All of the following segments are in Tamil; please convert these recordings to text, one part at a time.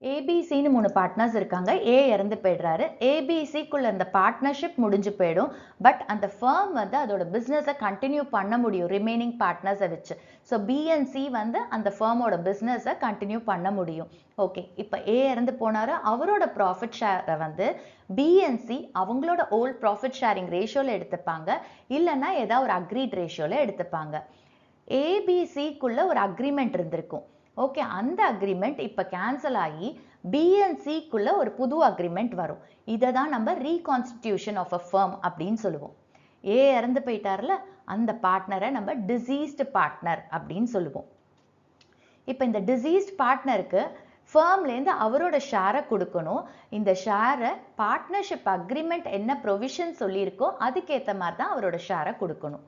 ஏபிசின்னு 3 பார்ட்னர்ஸ் இருக்காங்க. ஏ இறந்து போயிடுறாரு. ஏபிசிக்குள்ள இருந்த பார்ட்னர்ஷிப் முடிஞ்சு போயிடும். பட் அந்த ஃபர்ம் வந்து அதோட பிஸ்னஸை கண்டினியூ பண்ண முடியும் ரிமைனிங் பார்ட்னர்ஸை வச்சு. ஸோ பி அண்ட் சி வந்து அந்த ஃபர்மோட பிஸ்னஸை கண்டினியூ பண்ண முடியும். ஓகே, இப்போ ஏ இறந்து போனாரு. அவரோட ப்ராஃபிட் ஷேரை வந்து பி அண்ட் சி அவங்களோட ஓல்ட் ப்ராஃபிட் ஷேரிங் ரேஷியோவில் எடுத்துப்பாங்க. இல்லைன்னா ஏதாவது ஒரு அக்ரீட் ரேஷியோவில் எடுத்துப்பாங்க. ஏபிசிக்குள்ள ஒரு அக்ரிமெண்ட் இருந்திருக்கும். ஓகே, அந்த அக்ரிமெண்ட் இப்போ கேன்சல் ஆகி பிஎன்சிக்குள்ள ஒரு புது அக்ரிமெண்ட் வரும். இதை தான் நம்ம ரீகான்ஸ்டிடியூஷன் ஆஃப் அ ஃபர்ம் அப்படின்னு சொல்லுவோம். ஏ இறந்து போயிட்டார்ல, அந்த பார்ட்னரை நம்ம டிசீஸ்டு பார்ட்னர் அப்படின்னு சொல்லுவோம். இப்போ இந்த டிசீஸ்ட் பார்ட்னருக்கு ஃபர்ம்லேருந்து அவரோட ஷேரை கொடுக்கணும். இந்த ஷேரை பார்ட்னர்ஷிப் அக்ரிமெண்ட் என்ன ப்ரொவிஷன் சொல்லியிருக்கோ அதுக்கேற்ற மாதிரி தான் அவரோட ஷேரை கொடுக்கணும்.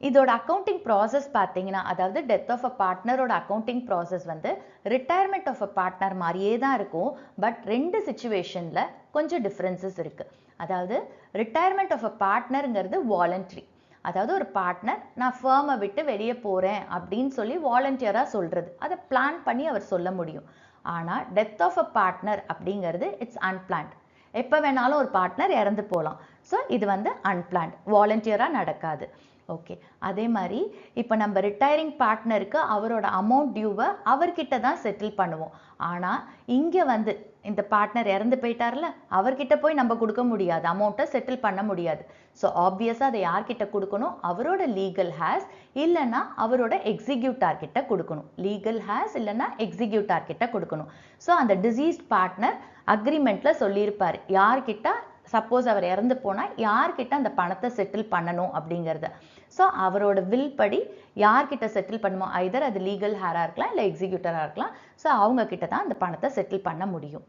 இதோட அக்கௌண்டிங் ப்ராசஸ் பார்த்தீங்கன்னா, அதாவது டெத் ஆஃப் அ பார்ட்னரோட அக்கௌண்டிங் ப்ராசஸ் வந்து ரிட்டையர்மெண்ட் ஆஃப் அ பார்ட்னர் மாதிரியே தான் இருக்கும். பட் 2 சிச்சுவேஷனில் கொஞ்சம் டிஃப்ரென்சஸ் இருக்குது. அதாவது ரிட்டையர்மெண்ட் ஆஃப் அ பார்ட்னருங்கிறது வாலண்ட்ரி. அதாவது ஒரு பார்ட்னர் நான் ஃபர்மை விட்டு வெளியே போகிறேன் அப்படின்னு சொல்லி வாலண்டியராக சொல்கிறது. அதை பிளான் பண்ணி அவர் சொல்ல முடியும். ஆனால் டெத் ஆஃப் அ பார்ட்னர் அப்படிங்கிறது இட்ஸ் அன்பிளான்ட். எப்போ வேணாலும் ஒரு பார்ட்னர் இறந்து போகலாம். ஸோ இது வந்து அன்பிளான்ட், வாலண்டியராக நடக்காது. ஓகே, அதே மாதிரி இப்போ நம்ம ரிட்டையரிங் பார்ட்னருக்கு அவரோட அமௌண்ட் டியூவை அவர்கிட்ட தான் செட்டில் பண்ணுவோம். ஆனால் இங்கே வந்து இந்த பார்ட்னர் இறந்து போயிட்டார்ல, அவர்கிட்ட போய் நம்ம கொடுக்க முடியாது, அமௌண்ட்டை செட்டில் பண்ண முடியாது. ஸோ ஆப்வியஸாக அதை யார்கிட்ட கொடுக்கணும்? அவரோட லீகல் ஹேஸ் இல்லைன்னா அவரோட எக்ஸிக்யூட்டார் கிட்ட கொடுக்கணும். லீகல் ஹேஸ் இல்லைன்னா எக்ஸிக்யூட்டார் கிட்ட கொடுக்கணும். ஸோ அந்த டிசீஸ்ட் பார்ட்னர் அக்ரிமெண்ட்ல சொல்லியிருப்பார் யார்கிட்ட சப்போஸ் அவர் இறந்து போனால் யார்கிட்ட அந்த பணத்தை செட்டில் பண்ணணும் அப்படிங்கிறத. ஸோ அவரோட வில் படி யார்கிட்ட செட்டில் பண்ணுமோ, ஐதர் அது லீகல் ஹேராக இருக்கலாம் இல்லை எக்ஸிக்யூட்டராக இருக்கலாம். ஸோ அவங்க கிட்ட தான் அந்த பணத்தை செட்டில் பண்ண முடியும்.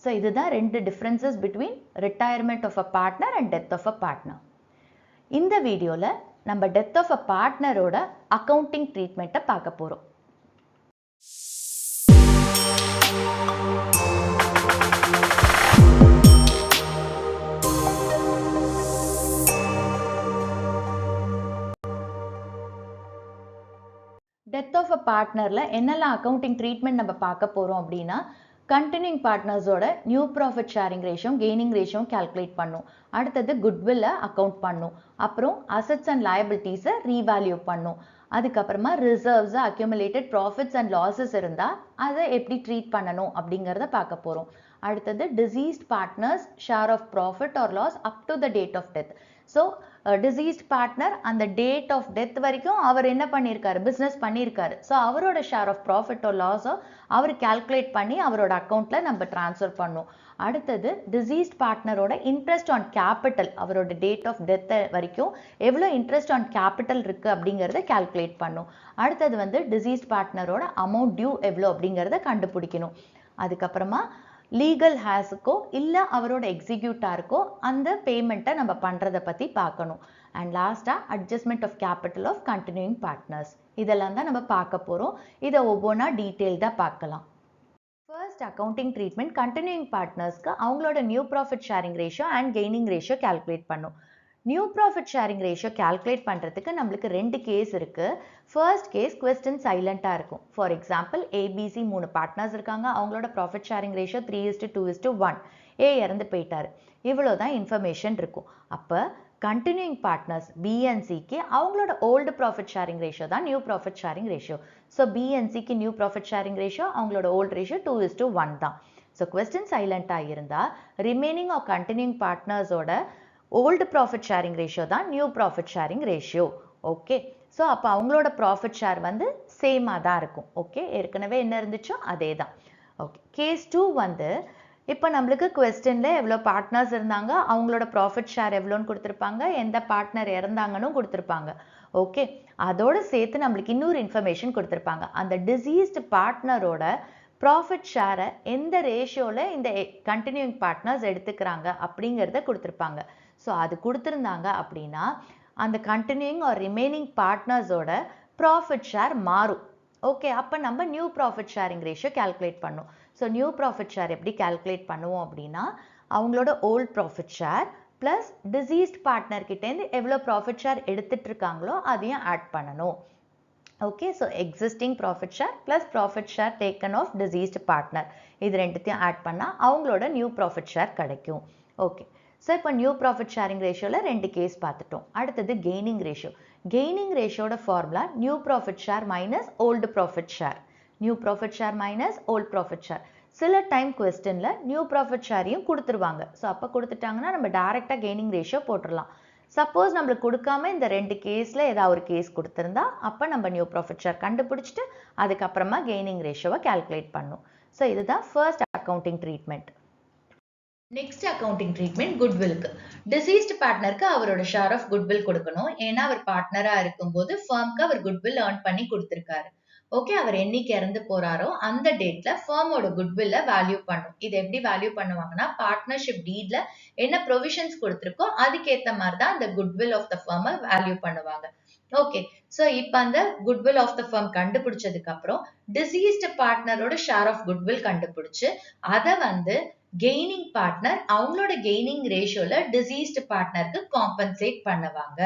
ஸோ இதுதான் 2 differences between retirement of a partner and death of a partner. இந்த வீடியோவில் நம்ம டெத் ஆஃப் அ பார்ட்னரோட அக்கௌண்டிங் ட்ரீட்மெண்ட்டை பார்க்க போகிறோம். டெத் ஆஃப் அ பார்ட்னரில் என்னெல்லாம் அக்கௌண்டிங் ட்ரீட்மெண்ட் நம்ம பார்க்க போகிறோம் அப்படின்னா, கண்டினியூங் பார்ட்னர்ஸோட new profit sharing ratio gaining ratio calculate பண்ணும். அடுத்தது குட்வில்லை அக்கௌண்ட் பண்ணும். அப்புறம் அசட்ஸ் அண்ட் லயபிலிட்டிஸை ரீவேல்யூ பண்ணும். அதுக்கப்புறமா reserves, accumulated profits and losses இருந்தால் அதை எப்படி ட்ரீட் பண்ணணும் அப்படிங்கிறத பார்க்க போகிறோம். அடுத்தது deceased partners share of profit or loss up to the date of death. So deceased partner அந்த டேட் ஆஃப் டெத் வரைக்கும் அவர் என்ன பண்ணியிருக்காரு? பிஸ்னஸ் பண்ணியிருக்காரு. ஸோ அவரோட ஷேர் ஆஃப் ப்ராஃபிட்டோ லாஸோ அவர் கால்குலேட் பண்ணி அவரோட அக்கௌண்ட்டில் நம்ம ட்ரான்ஸ்ஃபர் பண்ணோம். அடுத்தது டிசீஸ்ட் பார்ட்னரோட இன்ட்ரெஸ்ட் ஆன் கேபிட்டல், அவரோட டேட் ஆஃப் டெத் வரைக்கும் எவ்வளோ இன்ட்ரெஸ்ட் ஆன் கேபிட்டல் இருக்குது அப்படிங்கிறத கால்குலேட் பண்ணும். அடுத்தது வந்து டிசீஸ்ட் பார்ட்னரோட அமௌண்ட் டியூ எவ்வளோ அப்படிங்கிறத கண்டுபிடிக்கணும். அதுக்கப்புறமா லீகல் ஹேஸுக்கோ இல்லை அவரோட எக்ஸிக்யூட்டாருக்கோ அந்த பேமெண்ட்டை நம்ம பண்ணுறதை பற்றி பார்க்கணும். அண்ட் லாஸ்ட்டாக adjustment of capital of continuing partners. இதெல்லாம் தான் நம்ம பார்க்க போகிறோம். இதை ஒவ்வொன்றா டீட்டெயில்டாக பார்க்கலாம். ஃபர்ஸ்ட் அக்கௌண்டிங் ட்ரீட்மெண்ட் கண்டினியூயிங் பார்ட்னர்ஸ்க்கு அவங்களோட new profit sharing ratio and gaining ratio calculate பண்ணும். New profit sharing ratio calculate பண்ணுறதுக்கு நம்மளுக்கு 2 கேஸ் இருக்குது. ஃபர்ஸ்ட் கேஸ் கொஸ்டின் சைலண்ட்டாக இருக்கும். ஃபார் எக்ஸாம்பிள் ஏபிசி 3 பார்ட்னர்ஸ் இருக்காங்க. அவங்களோட ப்ராஃபிட் ஷேரிங் ரேஷியோ 3:2:1. ஏ இறந்து போயிட்டார். இவ்வளோ தான் இன்ஃபர்மேஷன் இருக்கும். அப்போ கண்டினியூயிங் பார்ட்னர்ஸ் பிஎன்சிக்கு அவங்களோட ஓல்டு ப்ராஃபிட் ஷேரிங் ரேஷியோ தான் new profit sharing ratio. So பிஎன்சிக்கு நியூ ப்ராஃபிட் ஷேரிங் ரேஷியோ அவங்களோட ஓல்டு ரேஷியோ 2:1 தான். ஸோ கொஸ்டின் சைலண்ட்டாக இருந்தால் ரிமைனிங் ஆஃப் கண்டினியூயிங் பார்ட்னர்ஸோட ஓல்டு ப்ராஃபிட் ஷேரிங் ரேஷியோ தான் new profit sharing ratio. Okay, so அப்போ அவங்களோட ப்ராஃபிட் ஷேர் வந்து சேமாக தான் இருக்கும். ஓகே, ஏற்கனவே என்ன இருந்துச்சோ அதே தான். ஓகே, கேஸ் 2 வந்து இப்போ நம்மளுக்கு கொஸ்டினில் எவ்வளோ பார்ட்னர்ஸ் இருந்தாங்க, அவங்களோட ப்ராஃபிட் ஷேர் எவ்வளோன்னு கொடுத்துருப்பாங்க, எந்த பார்ட்னர் இறந்தாங்கன்னு கொடுத்துருப்பாங்க. ஓகே, அதோடு சேர்த்து நம்மளுக்கு இன்னொரு இன்ஃபர்மேஷன் கொடுத்துருப்பாங்க. அந்த டிசீஸ்டு பார்ட்னரோட ப்ராஃபிட் ஷேரை எந்த ரேஷியோவில் இந்த கண்டினியூயிங் பார்ட்னர்ஸ் எடுத்துக்கிறாங்க அப்படிங்கிறத கொடுத்துருப்பாங்க. ஸோ அது கொடுத்துருந்தாங்க அப்படின்னா அந்த கண்டினியூயிங் ஆர் ரிமைனிங் பார்ட்னர்ஸோட ப்ராஃபிட் ஷேர் மாறும். ஓகே, அப்போ நம்ம new profit sharing ratio calculate பண்ணோம். ஸோ நியூ ப்ராஃபிட் ஷேர் எப்படி கால்குலேட் பண்ணுவோம் அப்படின்னா, அவங்களோட old profit share plus deceased partner கிட்டேருந்து எவ்வளோ ப்ராஃபிட் ஷேர் எடுத்துட்டு இருக்காங்களோ அதையும் ஆட் பண்ணணும். Okay, so existing profit share plus profit share taken of deceased partner, இது ரெண்டுத்தையும் ஆட் பண்ணால் அவங்களோட நியூ ப்ராஃபிட் ஷேர் கிடைக்கும். ஓகே, ஸோ இப்போ நியூ ப்ராஃபிட் ஷேரிங் ரேஷியோவில் 2 கேஸ் பார்த்துட்டோம். அடுத்தது கெய்னிங் ரேஷியோ. கெய்னிங் ரேஷியோட formula new profit share minus old profit share. New profit share minus old profit share. சில டைம் கொஸ்டினில் நியூ ப்ராஃபிட் ஷேரையும் கொடுத்துருவாங்க. ஸோ அப்போ கொடுத்துட்டாங்கன்னா நம்ம டேரெக்டாக கெய்னிங் ரேஷியோ போட்டுடலாம். சப்போஸ் நம்மளுக்கு கொடுக்காம இந்த 2 கேஸில் ஏதாவது ஒரு கேஸ் கொடுத்துருந்தா அப்போ நம்ம நியூ ப்ராஃபிட் ஷேர் கண்டுபிடிச்சிட்டு அதுக்கப்புறமா கெய்னிங் ரேஷியோவை கால்குலேட் பண்ணும். ஸோ இதுதான் first accounting treatment. Next accounting treatment குட்வில்க்கு. டிசீஸ்டு பார்ட்னருக்கு அவரோட ஷேர் ஆஃப் குட்வில் கொடுக்கணும். ஏன்னா அவர் பார்ட்னராக இருக்கும்போது ஃபர்ம்க்கு அவர் குட்வில் ஏர்ன் பண்ணி கொடுத்துருக்காரு. ஓகே, அவர் என்னைக்கு இறந்து போறாரோ அந்த டேட்ல ஃபர்மோட குட்வில்ல வேல்யூ பண்ணும். இது எப்படி வேல்யூ பண்ணுவாங்கன்னா பார்ட்னர்ஷிப் டீட்ல என்ன ப்ரொவிஷன்ஸ் கொடுத்திருக்கோ அதுக்கேற்ற மாதிரி தான் அந்த குட்வில் ஆஃப் த ஃபர்மை வேல்யூ பண்ணுவாங்க. ஓகே, ஸோ இப்போ அந்த குட்வில் ஆஃப் த ஃபர்ம் கண்டுபிடிச்சதுக்கு அப்புறம் டிசீஸ்டு பார்ட்னரோட ஷேர் ஆஃப் குட்வில் கண்டுபிடிச்சு அதை வந்து கெய்னிங் பார்ட்னர் அவங்களோட கெய்னிங் ரேஷியோல டிசீஸ்டு பார்ட்னருக்கு காம்பன்சேட் பண்ணுவாங்க.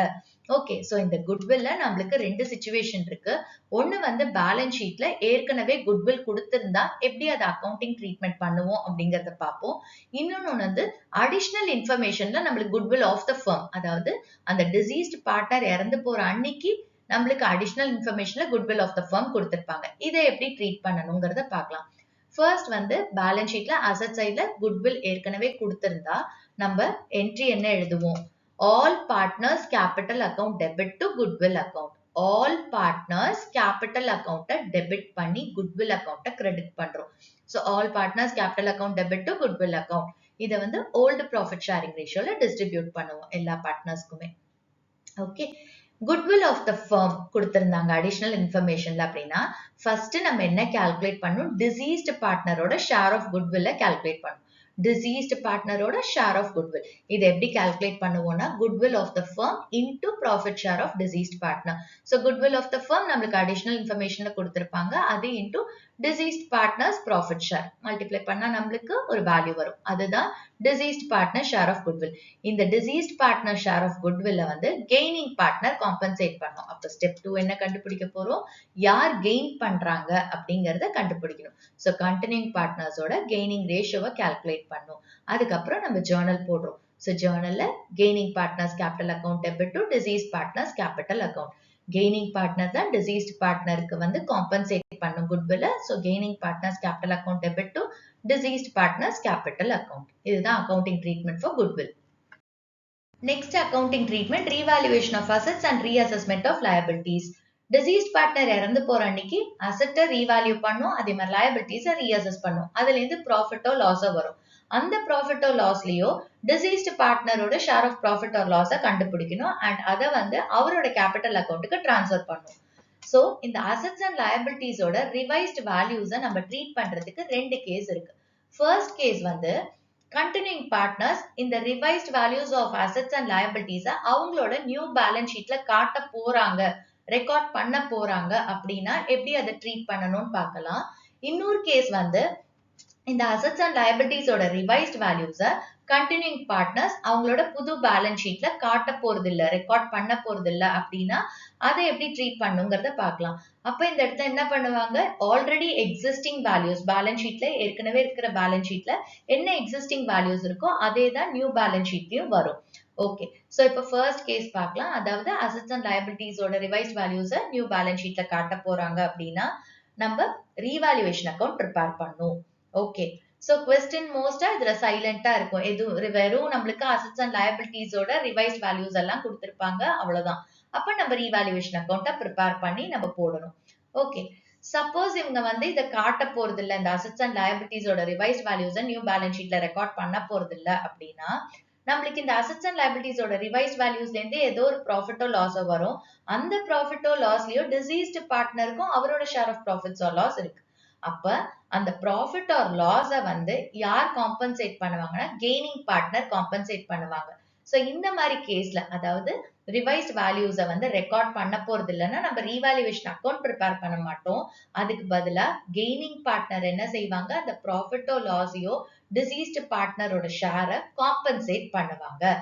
ஓகே, ஸோ இந்த குட்வில்ல நம்மளுக்கு 2 சிச்சுவேஷன் இருக்கு. ஒன்னு வந்து பேலன்ஸ் ஷீட்ல ஏற்கனவே குட்வில் கொடுத்திருந்தா எப்படி அதை அக்கௌண்டிங் ட்ரீட்மெண்ட் பண்ணுவோம் அப்படிங்கறத பார்ப்போம். இன்னொன்னு வந்து அடிஷனல் இன்ஃபர்மேஷன்ல நம்மளுக்கு குட்வில் ஆஃப் த ஃபர்ம், அதாவது அந்த டிசீஸ்டு பார்ட்னர் இறந்து போற அன்னைக்கு நம்மளுக்கு அடிஷனல் இன்ஃபர்மேஷன்ல குட்வில் ஆஃப் த ஃபர்ம் கொடுத்திருப்பாங்க. இதை எப்படி ட்ரீட் பண்ணணுங்கிறத பார்க்கலாம். ஃபர்ஸ்ட் வந்து பேலன்ஸ் ஷீட்ல அசட் சைட்ல குட்வில் ஏற்கனவே கொடுத்திருந்தா நம்ம என்ட்ரி என்ன எழுதுவோம்? All partners capital account debit to goodwill account. All partners capital account debit பண்ணி goodwill account credit பண்றோம். So all partners capital account debit to goodwill account. இதை வந்து old profit sharing ratioல distribute பண்ணுவோம் எல்லா பார்ட்னர்ஸ்க்குமே. Okay, goodwill of the firm கொடுத்திருந்தாங்க அடிஷனல் இன்ஃபர்மேஷன்ல அப்படின்னா ஃபர்ஸ்ட் நம்ம என்ன கால்குலேட் பண்ணணும்? டிசீஸ்டு பார்ட்னரோட ஷேர் ஆஃப் குட்வில்ல கால்குலேட் பண்ணணும். டிசீஸ்டு பார்ட்னரோட ஷேர் ஆஃப் குட்வில் இது எப்படி கால்குலேட் பண்ணுவோம்னா goodwill of the firm into profit share of deceased partner. So goodwill of the firm நம்மளுக்கு அடிஷனல் இன்ஃபர்மேஷன்ல கொடுத்திருப்பாங்க, அது into deceased partners profit share multiply பண்ணா நம்மளுக்கு ஒரு வேல்யூ வரும். அதுதான் deceased partner share of goodwill. இந்த டிசீஸ்ட் பார்ட்னர் ஷேர் ஆஃப் குட்வில்ல வந்து கெய்னிங் பார்ட்னர் காம்பன்சேட் பண்ணும். அப்போ ஸ்டெப் 2 என்ன கண்டுபிடிக்க போறோம்? யார் கெயின் பண்றாங்க அப்படிங்கறத கண்டுபிடிக்கணும். ஸோ கண்டினியூங் பார்ட்னர்ஸோட கெய்னிங் ரேஷியோவை கால்குலேட் பண்ணும். அதுக்கப்புறம் நம்ம ஜேர்னல் போடுறோம். ஸோ ஜேர்னல்ல gaining partners capital account debit to deceased partners capital account. Gaining partner தான் டிசீஸ்ட் பார்ட்னருக்கு வந்து காம்பன்சேட் பண்ணும் குட்வில்ல. So gaining partners capital account debit to deceased partners capital account. இதுதான் accounting treatment for goodwill. Next accounting treatment revaluation of assets and reassessment of liabilities. Deceased partner இறந்து போற அன்னைக்கு அசெட்டை ரீவால்யூ பண்ணும், அதே மாதிரி லயபிலிட்டிஸை ரீஅசஸ் பண்ணும். அதுல இருந்து ப்ராஃபிட்டோ லாஸோ வரும். அந்த ப்ராஃபிட்டோ லாஸ்லயோ டிசீஸ்ட் பார்ட்னரோட ஷேர் ஆஃப் ப்ராஃபிட் ஆர் லாஸை கண்டுபிடிக்கணும் அண்ட் அதை வந்து அவரோட கேபிட்டல் அக்கௌண்ட்டுக்கு டிரான்ஸ்ஃபர் பண்ணும். ஸோ இந்த அசெட்ஸ் அண்ட் லயபிலிட்டிஸோட ரிவைஸ்ட் வேல்யூஸை நம்ம ட்ரீட் பண்றதுக்கு 2 கேஸ் இருக்கு. ஃபர்ஸ்ட் கேஸ் வந்து கண்டினியூங் பார்ட்னர்ஸ் இந்த revised values of assets and லயபிலிட்டிஸை அவங்களோட நியூ பேலன்ஸ் ஷீட்ல காட்ட போறாங்க, ரெக்கார்ட் பண்ண போறாங்க அப்படின்னா எப்படி அதை ட்ரீட் பண்ணணும்னு பார்க்கலாம். இன்னொரு கேஸ் வந்து இந்த அசெட்ஸ் அண்ட் லயபிலிட்டிஸோட ரிவைஸ்ட் வேல்யூஸை கண்டினியூங் பார்ட்னர்ஸ் அவங்களோட புது பேலன்ஸ் ஷீட்ல காட்ட போறது இல்ல, ரெக்கார்ட் பண்ண போறது இல்ல அப்படின்னா அதை எப்படி ட்ரீட் பண்ணுங்கிறத பார்க்கலாம். அப்ப இந்த இடத்துல என்ன பண்ணுவாங்க? ஆல்ரெடி எக்ஸிஸ்டிங் வேல்யூஸ் பேலன்ஸ் ஷீட்ல ஏற்கனவே இருக்கிற பேலன்ஸ் ஷீட்ல என்ன எக்ஸிஸ்டிங் வேல்யூஸ் இருக்கோ அதே தான் நியூ பேலன்ஸ் ஷீட்லயும் வரும். ஓகே, சோ இப்போ ஃபர்ஸ்ட் கேஸ் பார்க்கலாம். அதாவது அசெட்ஸ் அண்ட் லயபிலிட்டிஸோட ரிவைஸ்ட் வேல்யூஸை நியூ பேலன்ஸ் ஷீட்ல காட்ட போறாங்க அப்படின்னா நம்ம ரீவாலுவேஷன் அக்கௌண்ட் ப்ரிப்பேர் பண்ணும். ஓகே, சோ क्वेश्चन மோஸ்டா இதுல சைலண்டா இருக்கும். வெறும் நம்மளுக்கு அசெட்ஸ் அண்ட் லயபிலிட்டிஸோட ரிவைஸ்ட் வேல்யூஸ் எல்லாம் கொடுத்திருப்பாங்க, அவ்வளவுதான். அப்ப நம்ம ரீவாலுவேஷன் அக்கௌண்ட்டை ப்ரிப்பேர் பண்ணி நம்ம போடணும். ஓகே, சப்போஸ் இவங்க வந்து இதை காட்ட போறது இல்ல, இந்த அசெட்ஸ் அண்ட் லயபிலிட்டிஸோட ரிவைஸ்ட் வேல்யூஸை நியூ பேலன்ஸ் ஷீட்ல ரெக்கார்ட் பண்ண போறது இல்ல அப்படின்னா நம்மளுக்கு இந்த அசெட்ஸ் அண்ட் லயபிலிட்டிஸோட ரிவைஸ்ட் வேல்யூஸ்ல இருந்து ஏதோ ஒரு ப்ராஃபிட்டோ லாஸோ வரும். அந்த ப்ராஃபிட்டோ லாஸ்லயோ டிசீஸ்ட் பார்ட்னருக்கும் அவரோட share of profits or loss இருக்கு. அப்ப அந்த ப்ராஃபிட் ஆர் லாஸ வந்து யார் காம்பன்சேட் பண்ணுவாங்கன்னா கெய்னிங் பார்ட்னர் காம்பன்சேட் பண்ணுவாங்க. சோ இந்த மாதிரி கேஸ்ல அதாவது ரிவைஸ்ட் வேல்யூஸை வந்து ரெக்கார்ட் பண்ண போறது இல்லைன்னா நம்ம ரீவாலுவேஷன் அக்கௌண்ட் ப்ரிப்பேர் பண்ண மாட்டோம். அதுக்கு பதிலா கெய்னிங் பார்ட்னர் என்ன செய்வாங்க? அந்த ப்ராஃபிட்டோ லாஸையோ டிசீஸ்ட் பார்ட்னரோட ஷேரை காம்பன்சேட் பண்ணுவாங்க.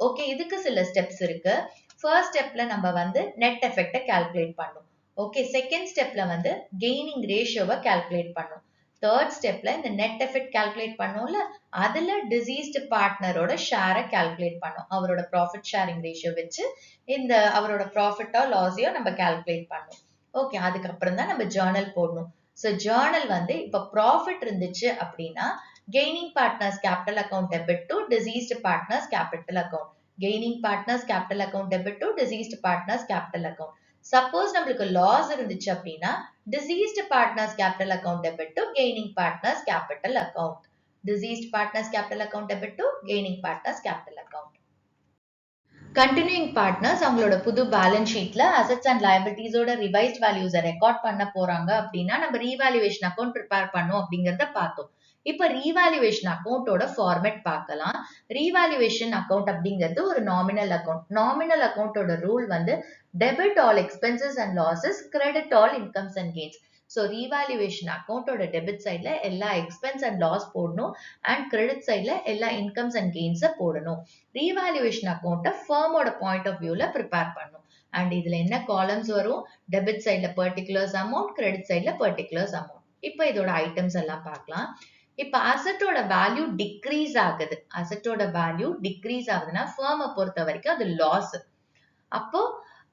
ஓகே, இதுக்கு சில ஸ்டெப்ஸ் இருக்கு. ஃபர்ஸ்ட் ஸ்டெப்ல நம்ம வந்து நெட் எஃபெக்டை கால்குலேட் பண்ணும். ஓகே, செகண்ட் ஸ்டெப்ல வந்து கெய்னிங் ரேஷியோவை கால்குலேட் பண்ணும். தேர்ட் ஸ்டெப்ல இந்த நெட் எஃபெக்ட் கால்குலேட் பண்ணோம்ல, அதுல டிசீஸ்டு பார்ட்னரோட ஷேரை கால்குலேட் பண்ணும். அவரோட ப்ராஃபிட் ஷேரிங் ரேஷியோ வச்சு இந்த அவரோட ப்ராஃபிட்டோ லாஸையோ நம்ம கால்குலேட் பண்ணும். ஓகே, அதுக்கப்புறம் தான் நம்ம ஜேர்னல் போடணும். ஸோ ஜேர்னல் வந்து இப்போ ப்ராஃபிட் இருந்துச்சு அப்படின்னா gaining partners capital account debit to deceased partners capital account, gaining partners capital account debit to deceased partners capital account. Suppose நம்மளுக்கு லாஸ் இருந்துச்சு அப்படின்னா deceased partners capital account debit to gaining partners capital account, deceased partners capital account debit to gaining partners capital account. Continuing partners அவங்களோட புது பேலன்ஸ் ஷீட்ல அசெட்ஸ் அண்ட் லயபிலிட்டிஸோட ரிவைஸ்ட் வேல்யூஸை ரெக்கார்ட் பண்ண போறாங்க அப்படின்னா நம்ம ரீவேல்யூவேஷன் அக்கௌண்ட் ப்ரிப்பேர் பண்ணோம் அப்படிங்கறத பார்த்தோம். இப்ப ரீவேல்யூவேஷன் அக்கௌண்டோட ஃபார்மேட் பார்க்கலாம். ரீவேல்யூவேஷன் அக்கௌண்ட் அப்படிங்கிறது ஒரு நாமினல் அக்கௌண்ட். நாமினல் அக்கௌண்டோட ரூல் வந்து debit all expenses and losses, credit all incomes and gains. So revaluation அக்கௌண்டோட டெபிட் சைட்ல எல்லா எக்ஸ்பென்ஸ் அண்ட் லாஸ் போடணும் அண்ட் கிரெடிட் சைட்ல எல்லா இன்கம்ஸ் அண்ட் கெயின்ஸை போடணும். ரீவேல்யூவேஷன் அக்கௌண்ட்டை ஃபர்மோட பாயிண்ட் ஆஃப் வியூல ப்ரிப்பேர் பண்ணும். அண்ட் இதுல என்ன காலம்ஸ் வரும்? டெபிட் சைட்ல பர்டிகுலர்ஸ் அமௌண்ட், கிரெடிட் சைட்ல பர்டிகுலர்ஸ் அமௌண்ட். இப்போ இதோட ஐட்டம்ஸ் எல்லாம் பார்க்கலாம். இப்ப அசெட்டோட வேல்யூ டிக்ரீஸ் ஆகுது. அசெட்டோட வேல்யூ டிக்ரீஸ் ஆகுதுன்னா ஃபர்மை பொறுத்த வரைக்கும் அது லாஸ். அப்போ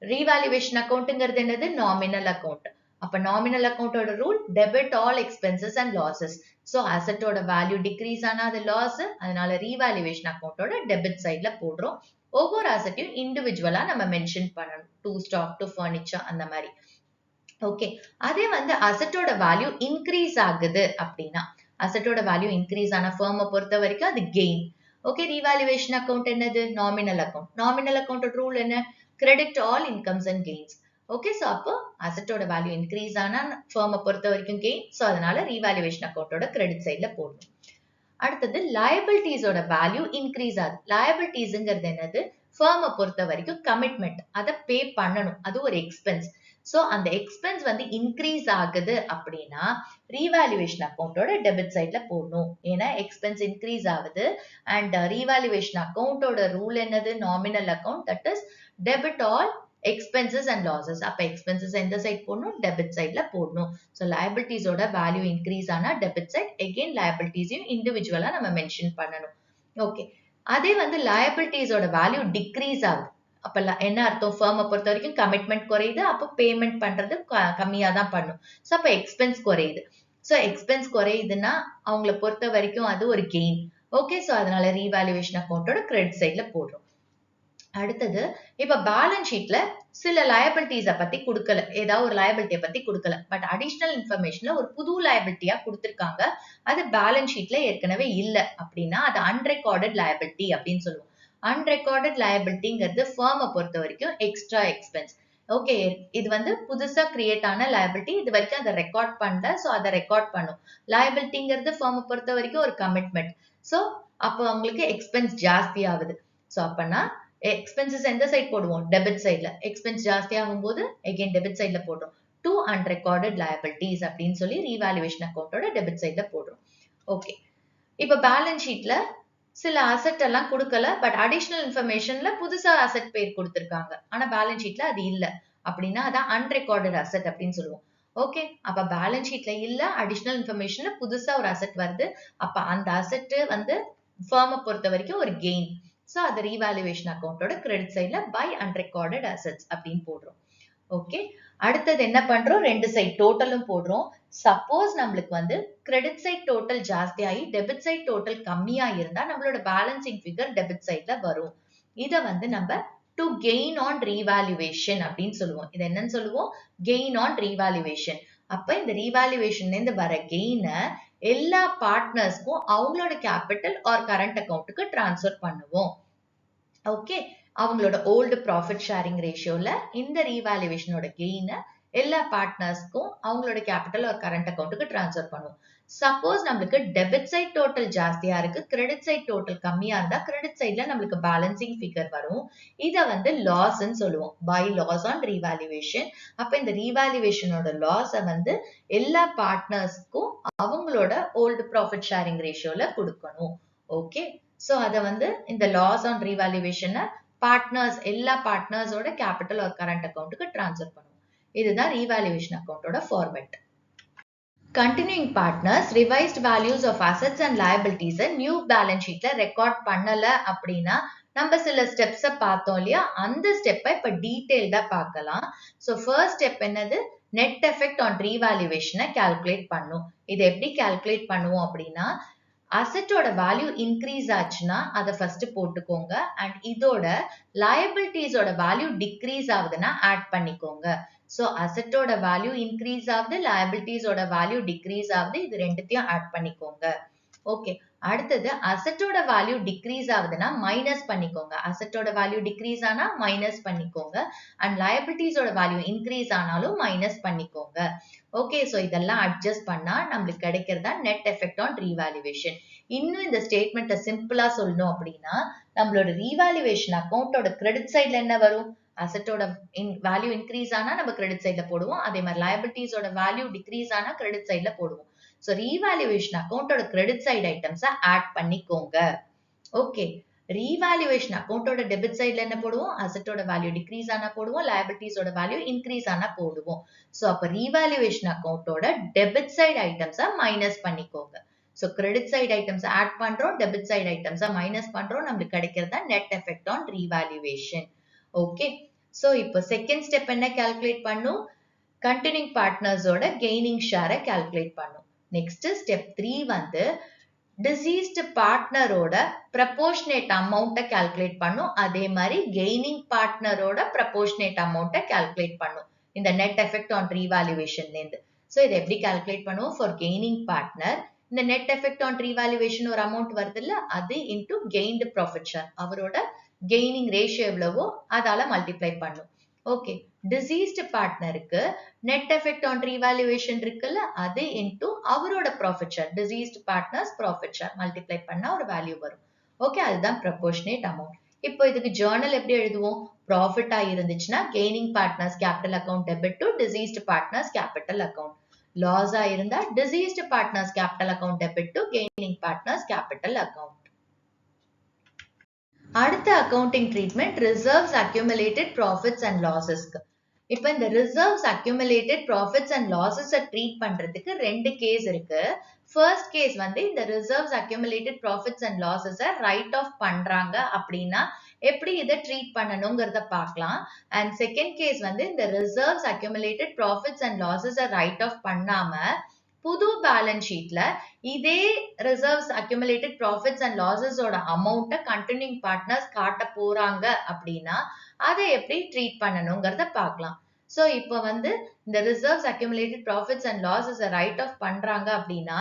ரீவேல்யூவேஷன் அக்கௌண்ட்ங்கிறது என்னது? Nominal account. அப்ப நாமினல் அக்கௌண்டோட rule debit all expenses and losses. So அசெட்டோட வேல்யூ டிக்ரீஸ் ஆனா அது லாஸ். அதனால ரீவேல்யூவேஷன் அக்கௌண்டோட டெபிட் சைட்ல போடுறோம். ஒவ்வொரு அசெட்டையும் இண்டிவிஜுவலா நம்ம மென்ஷன் பண்ணணும். டு ஸ்டாக், டு ஃபர்னிச்சர், அந்த மாதிரி. ஓகே, அதே வந்து அசெட்டோட வேல்யூ இன்க்ரீஸ் ஆகுது அப்படின்னா, அசெட்டோட வேல்யூ இன்க்ரீஸ் ஆன ஃபர்மை பொறுத்த வரைக்கும் அது கெயின். ஓகே, ரீவேல்யூவேஷன் அக்கௌண்ட் என்னது? Nominal account. Nominal account rule என்ன? Credit all incomes and gains. Okay, so அப்போ அசெட்டோட வேல்யூ இன்க்ரீஸ் ஆனா ஃபர்மை பொறுத்த வரைக்கும் கெயின். ஸோ அதனால ரீவேல்யூவேஷன் அக்கௌண்டோட கிரெடிட் சைட்ல போடணும். அடுத்தது லயபிலிட்டிஸோட வேல்யூ இன்க்ரீஸ் ஆகுது. லயபிலிட்டிஸ்ங்கிறது என்னது? ஃபர்மை பொறுத்த வரைக்கும் கமிட்மெண்ட், அதை பே பண்ணணும், அது ஒரு எக்ஸ்பென்ஸ். சோ அந்த எக்ஸ்பென்ஸ் வந்து இன்க்ரீஸ் ஆகுது அப்படின்னா ரீவேல்யூவேஷன் அக்கௌண்டோட டெபிட் சைட்ல போடணும். ஏன்னா எக்ஸ்பென்ஸ் இன்க்ரீஸ் ஆகுது. அண்ட் ரீவேல்யூவேஷன் அக்கௌண்டோட ரூல் என்னது? Nominal account, that is debit all expenses and losses. அப்ப எக்ஸ்பென்சஸ் எந்த சைட் போடணும்? டெபிட் சைட்ல போடணும். ஸோ லயபிலிட்டிஸோட வேல்யூ இன்க்ரீஸ் ஆனா டெபிட் சைட், எகெயின் லயபிலிட்டிஸையும் இண்டிவிஜுவலா நம்ம மென்ஷன் பண்ணணும். ஓகே, அதே வந்து லயபிலிட்டிஸோட வேல்யூ டிக்ரீஸ் ஆகுது. அப்ப என்ன அர்த்தம்? ஃபர்மை பொறுத்த வரைக்கும் கமிட்மெண்ட் குறையுது, அப்போ பேமெண்ட் பண்றது கம்மியா தான் பண்ணும். ஸோ அப்ப எக்ஸ்பென்ஸ் குறையுது. ஸோ எக்ஸ்பென்ஸ் குறையுதுன்னா அவங்களை பொறுத்த வரைக்கும் அது ஒரு கெயின். ஓகே, ஸோ அதனால ரீவேல்யூவேஷன் அக்கௌண்டோட கிரெடிட் சைட்ல போடுறோம். அடுத்தது, இப்ப பேலன்ஸ் ஷீட்ல சில லயபிலிட்டிஸ பத்தி கொடுக்கல, ஏதாவது ஒரு லயபிலிட்டியை பத்தி கொடுக்கல, பட் அடிஷனல் இன்ஃபர்மேஷன்ல ஒரு புது லயபிலிட்டியா கொடுத்திருக்காங்க. அது பேலன்ஸ் ஷீட்ல ஏற்கனவே இல்ல அப்படின்னா அது அன்ரெக்கார்டட் லயபிலிட்டி அப்படின்னு சொல்லுவோம். அன்ரெக்கார்டட் லயபிலிட்டிங்கிறது ஃபர்மை பொறுத்த வரைக்கும் எக்ஸ்ட்ரா எக்ஸ்பென்ஸ். ஓகே, இது வந்து புதுசா கிரியேட் ஆன லயபிலிட்டி, இது வரைக்கும் அதை ரெக்கார்ட் பண்ணல, ஸோ அதை ரெக்கார்ட் பண்ணும். லயபிலிட்டிங்கிறது ஃபர்மை பொறுத்த வரைக்கும் ஒரு கமிட்மெண்ட். ஸோ அப்போ அவங்களுக்கு எக்ஸ்பென்ஸ் ஜாஸ்தி ஆகுது. ஸோ அப்பனா எக்ஸ்பென்சஸ் எந்த சைட் போடுவோம்? டெபிட் சைட்ல. எக்ஸ்பென்ஸ் ஜாஸ்தி ஆகும் போது எகைன் டெபிட் சைட்ல போடுறோம். டு அன்ரெக்கார்டட் லயபிலிட்டிஸ் அப்படின்னு சொல்லி ரீவேல்யூவேஷன் அக்கௌண்டோட டெபிட் சைட்ல போடுறோம். ஓகே, இப்ப பேலன்ஸ் ஷீட்ல சில அசெட் எல்லாம் கொடுக்கல, பட் அடிஷனல் இன்ஃபர்மேஷன்ல புதுசா அசெட் பேர் கொடுத்திருக்காங்க. ஆனா பேலன்ஸ் ஷீட்ல அது இல்ல அப்படின்னா அதான் அன்ரெக்கார்டட் அசெட் அப்படின்னு சொல்லுவோம். ஓகே, அப்ப பேலன்ஸ் ஷீட்ல இல்ல, அடிஷனல் இன்ஃபர்மேஷன்ல புதுசா ஒரு அசெட் வருது. அப்ப அந்த அசெட் வந்து ஃபர்மை பொறுத்த வரைக்கும் ஒரு கெயின். சோ அது ரீவேல்யூவேஷன் அக்கௌண்டோட கிரெடிட் சைட்ல பை அன்ரெக்கார்டட் அசெட்ஸ் அப்படின்னு போடுறோம். ஓகே, அடுத்தது என்ன பண்றோம்? ரெண்டு சைட் டோட்டலும் போடுறோம். சப்போஸ் நம்மளுக்கு வந்து கிரெடிட் சைட் டோட்டல் ஜாஸ்தி ஆகி டெபிட் சைட் டோட்டல் கம்மியா இருந்தா நம்மளோட பேலன்சிங் ஃபிகர் டெபிட் சைட்ல வரும். இத வந்து நம்ம டு கெயின் ஆன் ரீவேல்யூவேஷன் அப்படின்னு சொல்லுவோம். இது என்னன்னு சொல்லுவோம்? Gain on revaluation. அப்ப இந்த ரீவேல்யூவேஷன்ல இருந்து வர கெயின எல்லா பார்ட்னர்ஸ்க்கும் அவங்களோட கேபிட்டல் ஆர் கரண்ட் அக்கௌண்ட்டுக்கு டிரான்ஸ்ஃபர் பண்ணுவோம். ஓகே, அவங்களோட ஓல்டு ப்ராஃபிட் ஷேரிங் ரேஷியோல இந்த ரீவேல்யூவேஷனோட கெயினை எல்லா பார்ட்னர்ஸ்க்கும் அவங்களோட கேபிட்டல் ஒரு கரண்ட் அக்கௌண்ட்டுக்கு டிரான்ஸ்ஃபர் பண்ணுவோம். சப்போஸ் நம்மளுக்கு டெபிட் சைட் டோட்டல் ஜாஸ்தியா இருக்கு, கிரெடிட் சைட் டோட்டல் கம்மியா இருந்தா கிரெடிட் சைட்ல நம்மளுக்கு பேலன்சிங் ஃபிகர் வரும். இத வந்து லாஸ்ன்னு சொல்லுவோம். By loss on revaluation. அப்ப இந்த ரீவேல்யூவேஷனோட லாஸை வந்து எல்லா பார்ட்னர்ஸ்க்கும் அவங்களோட ஓல்டு ப்ராஃபிட் ஷேரிங் ரேஷியோல கொடுக்கணும். ஓகே, சோ அத வந்து இந்த லாஸ் ஆன் ரீவேல்யூவேஷனை பார்ட்னர்ஸ் எல்லா பார்ட்னர்ஸோட கேபிட்டல் ஒரு கரண்ட் அக்கௌண்ட்டுக்கு டிரான்ஸ்ஃபர் பண்ணுவோம். இதுதான் ரீவாலுவேஷன் அக்கௌண்டோட format. Continuing partners revised values of assets and liabilities new balance ஷீட்ல ரெக்கார்ட் பண்ணல அப்படின்னா நம்ம சில ஸ்டெப்ஸை பார்த்தோம் இல்லையா, அந்த ஸ்டெப்பை இப்ப டீடைல்டா பார்க்கலாம். ஸோ ஃபர்ஸ்ட் ஸ்டெப் என்னது, நெட் எஃபெக்ட் ஆன் ரீவாலுவேஷனை கால்குலேட் பண்ணும். இது எப்படி கால்குலேட் பண்ணுவோம் அப்படின்னா, அசெட்டோட வேல்யூ இன்க்ரீஸ் ஆச்சுன்னா அதை ஃபர்ஸ்ட் போட்டுக்கோங்க, அண்ட் இதோட லயபிலிட்டிஸோட வேல்யூ டிக்ரீஸ் ஆகுதுன்னா ஆட் பண்ணிக்கோங்க. ஸோ அசெட்டோட வேல்யூ இன்க்ரீஸ் ஆகுது, லயபிலிட்டிஸோட வேல்யூ டிக்ரீஸ் ஆகுது, இது ரெண்டுத்தையும் ஆட் பண்ணிக்கோங்க. ஓகே, அடுத்தது அசெட்டோட வேல்யூ டிக்ரீஸ் ஆகுதுன்னா மைனஸ் பண்ணிக்கோங்க. அசெட்டோட வேல்யூ டிக்ரீஸ் ஆனா மைனஸ் பண்ணிக்கோங்க, அண்ட் லயபிலிட்டிஸோட வேல்யூ இன்க்ரீஸ் ஆனாலும் மைனஸ் பண்ணிக்கோங்க. ஓகே, ஸோ இதெல்லாம் அட்ஜஸ்ட் பண்ணா நம்மளுக்கு கிடைக்கிறதா நெட் எஃபெக்ட் ஆன் ரீவாலுவேஷன். இன்னும் இந்த ஸ்டேட்மெண்ட்டை சிம்பிளா சொல்லணும் அப்படின்னா, நம்மளோட ரீவாலுவேஷன் அக்கௌண்டோட கிரெடிட் சைட்ல என்ன வரும், அசெட்டோட வேல்யூ இன்க்ரீஸ் ஆனா நம்ம கிரெடிட் சைட்ல போடுவோம், அதே மாதிரி லயபிலிட்டிஸோட வேல்யூ டிக்ரீஸ் ஆனா கிரெடிட் சைட்ல போடுவோம். ஸோ ரீவாலுவேஷன் அக்கௌண்டோட கிரெடிட் சைட் ஐட்டம்ஸை ஆட் பண்ணிக்கோங்க. ஓகே, ரீவாலுவேஷன் அக்கௌண்டோட டெபிட் சைட்ல என்ன போடுவோம், அசெட்டோட வேல்யூ டிக்ரீஸ் ஆனா போடுவோம், லயபிலிட்டிஸோட வேல்யூ இன்க்ரீஸ் ஆனா போடுவோம். ஸோ அப்ப ரீவாலுவேஷன் அக்கௌண்டோட டெபிட் சைட் ஐட்டம்ஸை மைனஸ் பண்ணிக்கோங்க. So credit side items add பண்றோம், டெபிட் சைட் ஐட்டம்ஸை மைனஸ் பண்றோம், நம்மளுக்கு கிடைக்கிறதா net effect on revaluation. Okay, so இப்போ செகண்ட் ஸ்டெப் என்ன கால்குலேட் பண்ணும், கண்டினியூயிங் பார்ட்னர்ஸோட கெய்னிங் ஷேரை கால்குலேட் பண்ணும். நெக்ஸ்ட் ஸ்டெப் 3 வந்து டிசீஸ்ட் பார்ட்னரோட ப்ரப்போர்ஷனேட் அமௌண்ட்டை கால்குலேட் பண்ணும், அதே மாதிரி கெய்னிங் பார்ட்னரோட ப்ரப்போர்ஷனேட் அமௌண்ட்டை கால்குலேட் பண்ணும் இந்த நெட் எஃபெக்ட் ஆன் ரீவாலுவேஷன்ல இருந்து. ஸோ இதை எப்படி கால்குலேட் பண்ணுவோம், ஃபார் கெய்னிங் பார்ட்னர் இந்த நெட் எஃபெக்ட் ஆன் ரீவாலுவேஷன் ஒரு அமௌண்ட் வருது இல்ல, அது இன்டூ கெய்ன்டு ப்ராஃபிட் ஷேர், அவரோட கெய்னிங் ரேஷியோ எவ்வளவோ அதால மல்டிப்ளை பண்ணும். ஓகே, டிசீஸ்ட் பார்ட்னருக்கு நெட் எஃபெக்ட் ஆன் ரீவாலுவேஷன் இருக்குல்ல, அது இன்டூ அவரோட profit share, deceased partners profit share multiply பண்ணா ஒரு வேல்யூ வரும். ஓகே, அதுதான் ப்ரப்போர்ஷனேட் அமௌண்ட். இப்போ இதுக்கு ஜேர்னல் எப்படி எழுதுவோம், ப்ராஃபிட்டா இருந்துச்சுன்னா gaining partners capital account debit to deceased partners capital account, லாஸா இருந்தா deceased partners capital account debit to gaining partners capital account. அடுத்த accounting treatment reserves accumulated profits and லாசஸ்க்கு. இப்போ இந்த ரிசர்வ்ஸ் அக்யூமுலேட்டட் ப்ராஃபிட்ஸ் அண்ட் லாசஸை ட்ரீட் பண்றதுக்கு ரெண்டு கேஸ் இருக்கு. ஃபர்ஸ்ட் கேஸ் வந்து இந்த ரிசர்வ்ஸ் அக்யூமுலேட்டட் ப்ராஃபிட்ஸ் அண்ட் லாசஸை ரைட் ஆஃப் பண்றாங்க அப்படின்னா எப்படி இதை ட்ரீட் பண்ணணுங்கிறத பார்க்கலாம். அண்ட் செகண்ட் கேஸ் வந்து இந்த ரிசர்வ்ஸ் அக்யூமுலேட்டட் ப்ராஃபிட்ஸ் அண்ட் லாசஸை ரைட் ஆஃப் பண்ணாம புது பேலன்ஸ் ஷீட்ல இதே ரிசர்வ்ஸ் அக்யூமுலேட்டட் ப்ராஃபிட்ஸ் அண்ட் லாசஸோட அமௌண்ட்டை கண்டினியூயிங் பார்ட்னர்ஸ் காட்ட போறாங்க அப்படின்னா அதை எப்படி ட்ரீட் பண்ணணுங்கிறத பார்க்கலாம். ஸோ இப்போ வந்து இந்த ரிசர்வ்ஸ் அக்யூமுலேட்டட் ப்ராஃபிட்ஸ் அண்ட் லாசஸை ரைட் ஆஃப் பண்றாங்க அப்படின்னா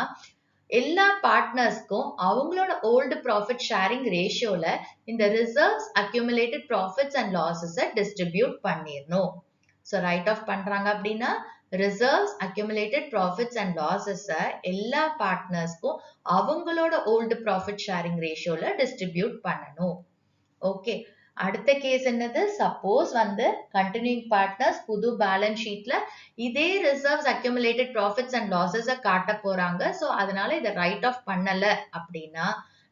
எல்லா பார்ட்னர்ஸ்க்கும் அவங்களோட ஓல்டு ப்ராஃபிட் ஷேரிங் ரேஷியோல இந்த ரிசர்வ்ஸ் அக்யூமுலேட்டட் ப்ராஃபிட்ஸ் அண்ட் லாசஸை டிஸ்ட்ரிபியூட் பண்ணிடணும். ஸோ ரைட் ஆஃப் பண்றாங்க அப்படின்னா ரிசர்வ்ஸ் அக்யூமுலேட்டட் ப்ராஃபிட்ஸ் அண்ட் லாசஸை எல்லா பார்ட்னர்ஸ்க்கும் அவங்களோட ஓல்டு ப்ராஃபிட் ஷேரிங் ரேஷியோல டிஸ்ட்ரிபியூட் பண்ணணும். ஓகே, அடுத்த கேஸ் என்னது, சப்போஸ் வந்து கண்டினியூயிங் பார்ட்னர்ஸ் புது பேலன்ஸ் ஷீட்ல இதே ரிசர்வ்ஸ் அக்யூமுலேட்டட் ப்ராஃபிட்ஸ் அண்ட் லாசஸை காட்ட போறாங்க, ஸோ அதனால இதை ரைட் ஆஃப் பண்ணல அப்படின்னா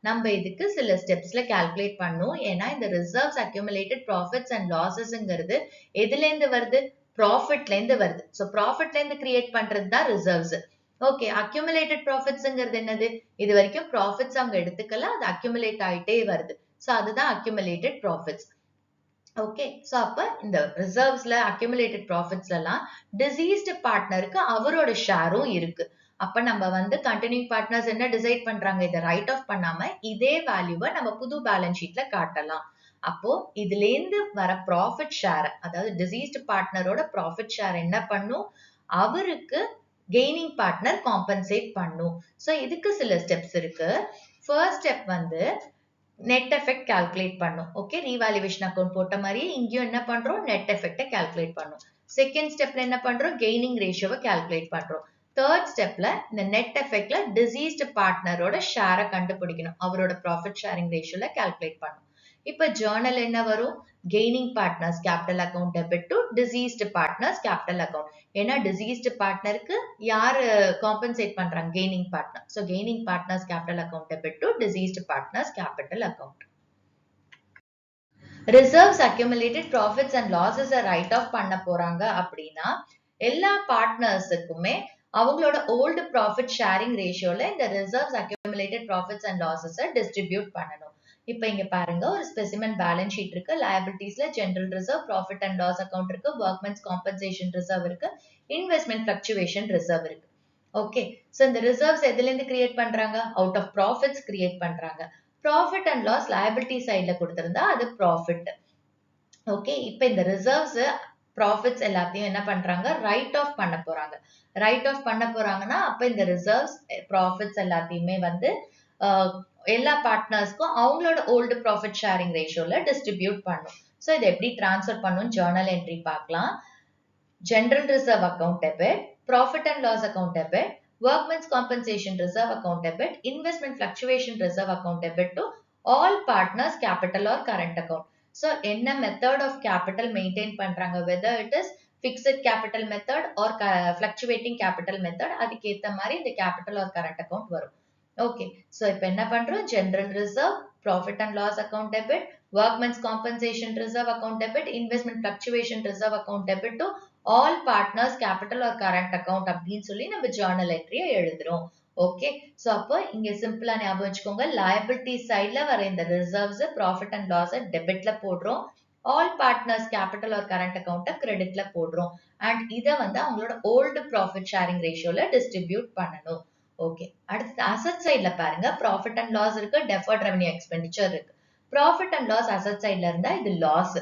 நம்ம இதுக்கு சில ஸ்டெப்ஸ்ல கால்குலேட் பண்ணும். ஏன்னா இந்த ரிசர்வ்ஸ் அக்யூமுலேட்டட் ப்ராஃபிட்ஸ் அண்ட் லாசஸ்ங்கிறது எதுல இருந்து வருது, ப்ராஃபிட்ல இருந்து வருது. ஸோ ப்ராஃபிட்ல இருந்து கிரியேட் பண்றது தான் ரிசர்வ்ஸ். ஓகே, அக்யூமுலேட்டட் ப்ராஃபிட்ஸ்ங்கிறது என்னது, இது வரைக்கும் ப்ராஃபிட்ஸ் அவங்க எடுத்துக்கல, அது அக்யூமுலேட் ஆயிட்டே வருது. ஸோ அதுதான் அக்யூமுலேட்டட் ப்ராஃபிட்ஸ். ஓகே, ஸோ அப்ப இந்த ரிசர்வ்ஸ்ல அக்யூமுலேட்டட் ப்ராஃபிட்ஸ்ல எல்லாம் டிசீஸ்ட் பார்ட்னருக்கு அவரோட ஷேரும் இருக்கு. அப்ப நம்ம வந்து கண்டினியூயிங் பார்ட்னர்ஸ் என்ன டிசைட் பண்றாங்க, இதை ரைட் ஆஃப் பண்ணாம இதே வேல்யூவை நம்ம புது பேலன்ஸ் ஷீட்ல காட்டலாம். அப்போ இதுல இருந்து வர ப்ராஃபிட் ஷேர், அதாவது டிசீஸ்ட் பார்ட்னரோட ப்ராஃபிட் ஷேர் என்ன பண்ணும், அவருக்கு கெய்னிங் பார்ட்னர் காம்பன்சேட் பண்ணும். ஸோ இதுக்கு சில ஸ்டெப்ஸ் இருக்கு. ஃபர்ஸ்ட் ஸ்டெப் வந்து நெட் எஃபெக்ட் கால்குலேட் பண்ணும். ஓகே, ரீவாலுவேஷன் அக்கௌண்ட் போட்ட மாதிரியே இங்கேயும் என்ன பண்றோம், நெட் எஃபெக்ட்டை கால்குலேட் பண்ணும். செகண்ட் ஸ்டெப்ல என்ன பண்றோம், கெய்னிங் ரேஷியோவை கால்குலேட் பண்றோம். தேர்ட் ஸ்டெப்ல இந்த நெட் எஃபெக்ட்ல டிசீஸ்ட் பார்ட்னரோட ஷேரை கண்டுபிடிக்கணும், அவரோட ப்ராஃபிட் ஷேரிங் ரேஷியோல கால்குலேட் பண்ணும். இப்ப ஜேர்னல் என்ன வரும், gaining partners capital account debit to deceased partners capital account. ஏன்னா டிசீஸ்ட் பார்ட்னருக்கு யாரு காம்பன்சேட் பண்றாங்க, gaining partner. So gaining partners capital account debit to deceased partners capital account. Reserves accumulated profits and losses write off பண்ண போறாங்க அப்படின்னா எல்லா பார்ட்னர்ஸுக்குமே அவங்களோட ஓல்டு ப்ராஃபிட் ஷேரிங் ரேஷியோல இந்த reserves accumulated profits and losses distribute பண்ணணும். இப்ப இங்க பாருங்க ஒரு ஸ்பெசிமென் பேலன்ஸ் ஷீட் இருக்கு. லயபிலிட்டிஸ்ல general reserve, profit and loss account இருக்கு, ஒர்க்மென்ஸ் காம்பன்சேஷன் ரிசர்வ் இருக்கு, இன்வெஸ்ட்மெண்ட் ஃபிளக்சுவேஷன் ரிசர்வ் இருக்கு. ஓகே, சோ இந்த ரிசர்வ்ஸ் எதுல இருந்து கிரியேட் பண்றாங்க? அவுட் ஆஃப் ப்ராஃபிட்ஸ் கிரியேட் பண்றாங்க. ப்ராஃபிட் அண்ட் லாஸ் லயபிலிட்டி சைட்ல கொடுத்திருந்தா அது ப்ராஃபிட். ஓகே, இப்போ இந்த ரிசர்வ்ஸ் ப்ராஃபிட்ஸ் எல்லாத்தையும் என்ன பண்றாங்க? ரைட் ஆஃப் பண்ண போறாங்க. ரைட் ஆஃப் பண்ண போறாங்கன்னா அப்ப இந்த ரிசர்வ்ஸ் ப்ராஃபிட்ஸ் எல்லாத்தையுமே வந்து எல்லா பார்ட்னர்ஸ்க்கும் அவங்களோட ஓல்டு ப்ராஃபிட் ஷேரிங் ரேஷியோல டிஸ்ட்ரிபியூட் பண்ணும். ஸோ இதை எப்படி டிரான்ஸ்ஃபர் பண்ணும்? ஜேர்னல் என்ட்ரி பார்க்கலாம். General reserve account debit, profit and loss account debit, workmen's compensation reserve account debit, investment fluctuation reserve account debit to all partners capital or current account. So என்ன method of capital maintain பண்றாங்க, whether it is fixed capital method or fluctuating capital method, அதுக்கு ஏத்த மாதிரி இந்த capital or current account வரும். Okay, so இப்போ என்ன பண்றோம்? general reserve, profit and loss account debit, workmen's compensation reserve account debit, investment fluctuation reserve account debit to all partners capital or current account அப்படின்னு சொல்லி நம்ம ஜேர்னல் என்ட்ரியை எழுதுறோம். ஓகே, சோ அப்போ இங்க சிம்பிளா ஞாபகம் வச்சுக்கோங்க, லயபிலிட்டி சைட்ல வர இந்த ரிசர்வ்ஸ் ப்ராஃபிட் அண்ட் லாஸ் டெபிட்ல போடுறோம், all partners capital or current அக்கௌண்ட்டை கிரெடிட்ல போடுறோம். அண்ட் இதை வந்து அவங்களோட ஓல்டு ப்ராஃபிட் ஷேரிங் ரேஷியோல டிஸ்ட்ரிபியூட் பண்ணணும். ஓகே, அடுத்து அசட் சைட்ல பாருங்க, ப்ராஃபிட் அண்ட் லாஸ் இருக்கு, டெஃபர்ட் ரெவன்யூ எக்ஸ்பெண்டிச்சர் இருக்கு. ப்ராஃபிட் அண்ட் லாஸ் அசட் சைட்ல இருந்தா இது லாஸ்,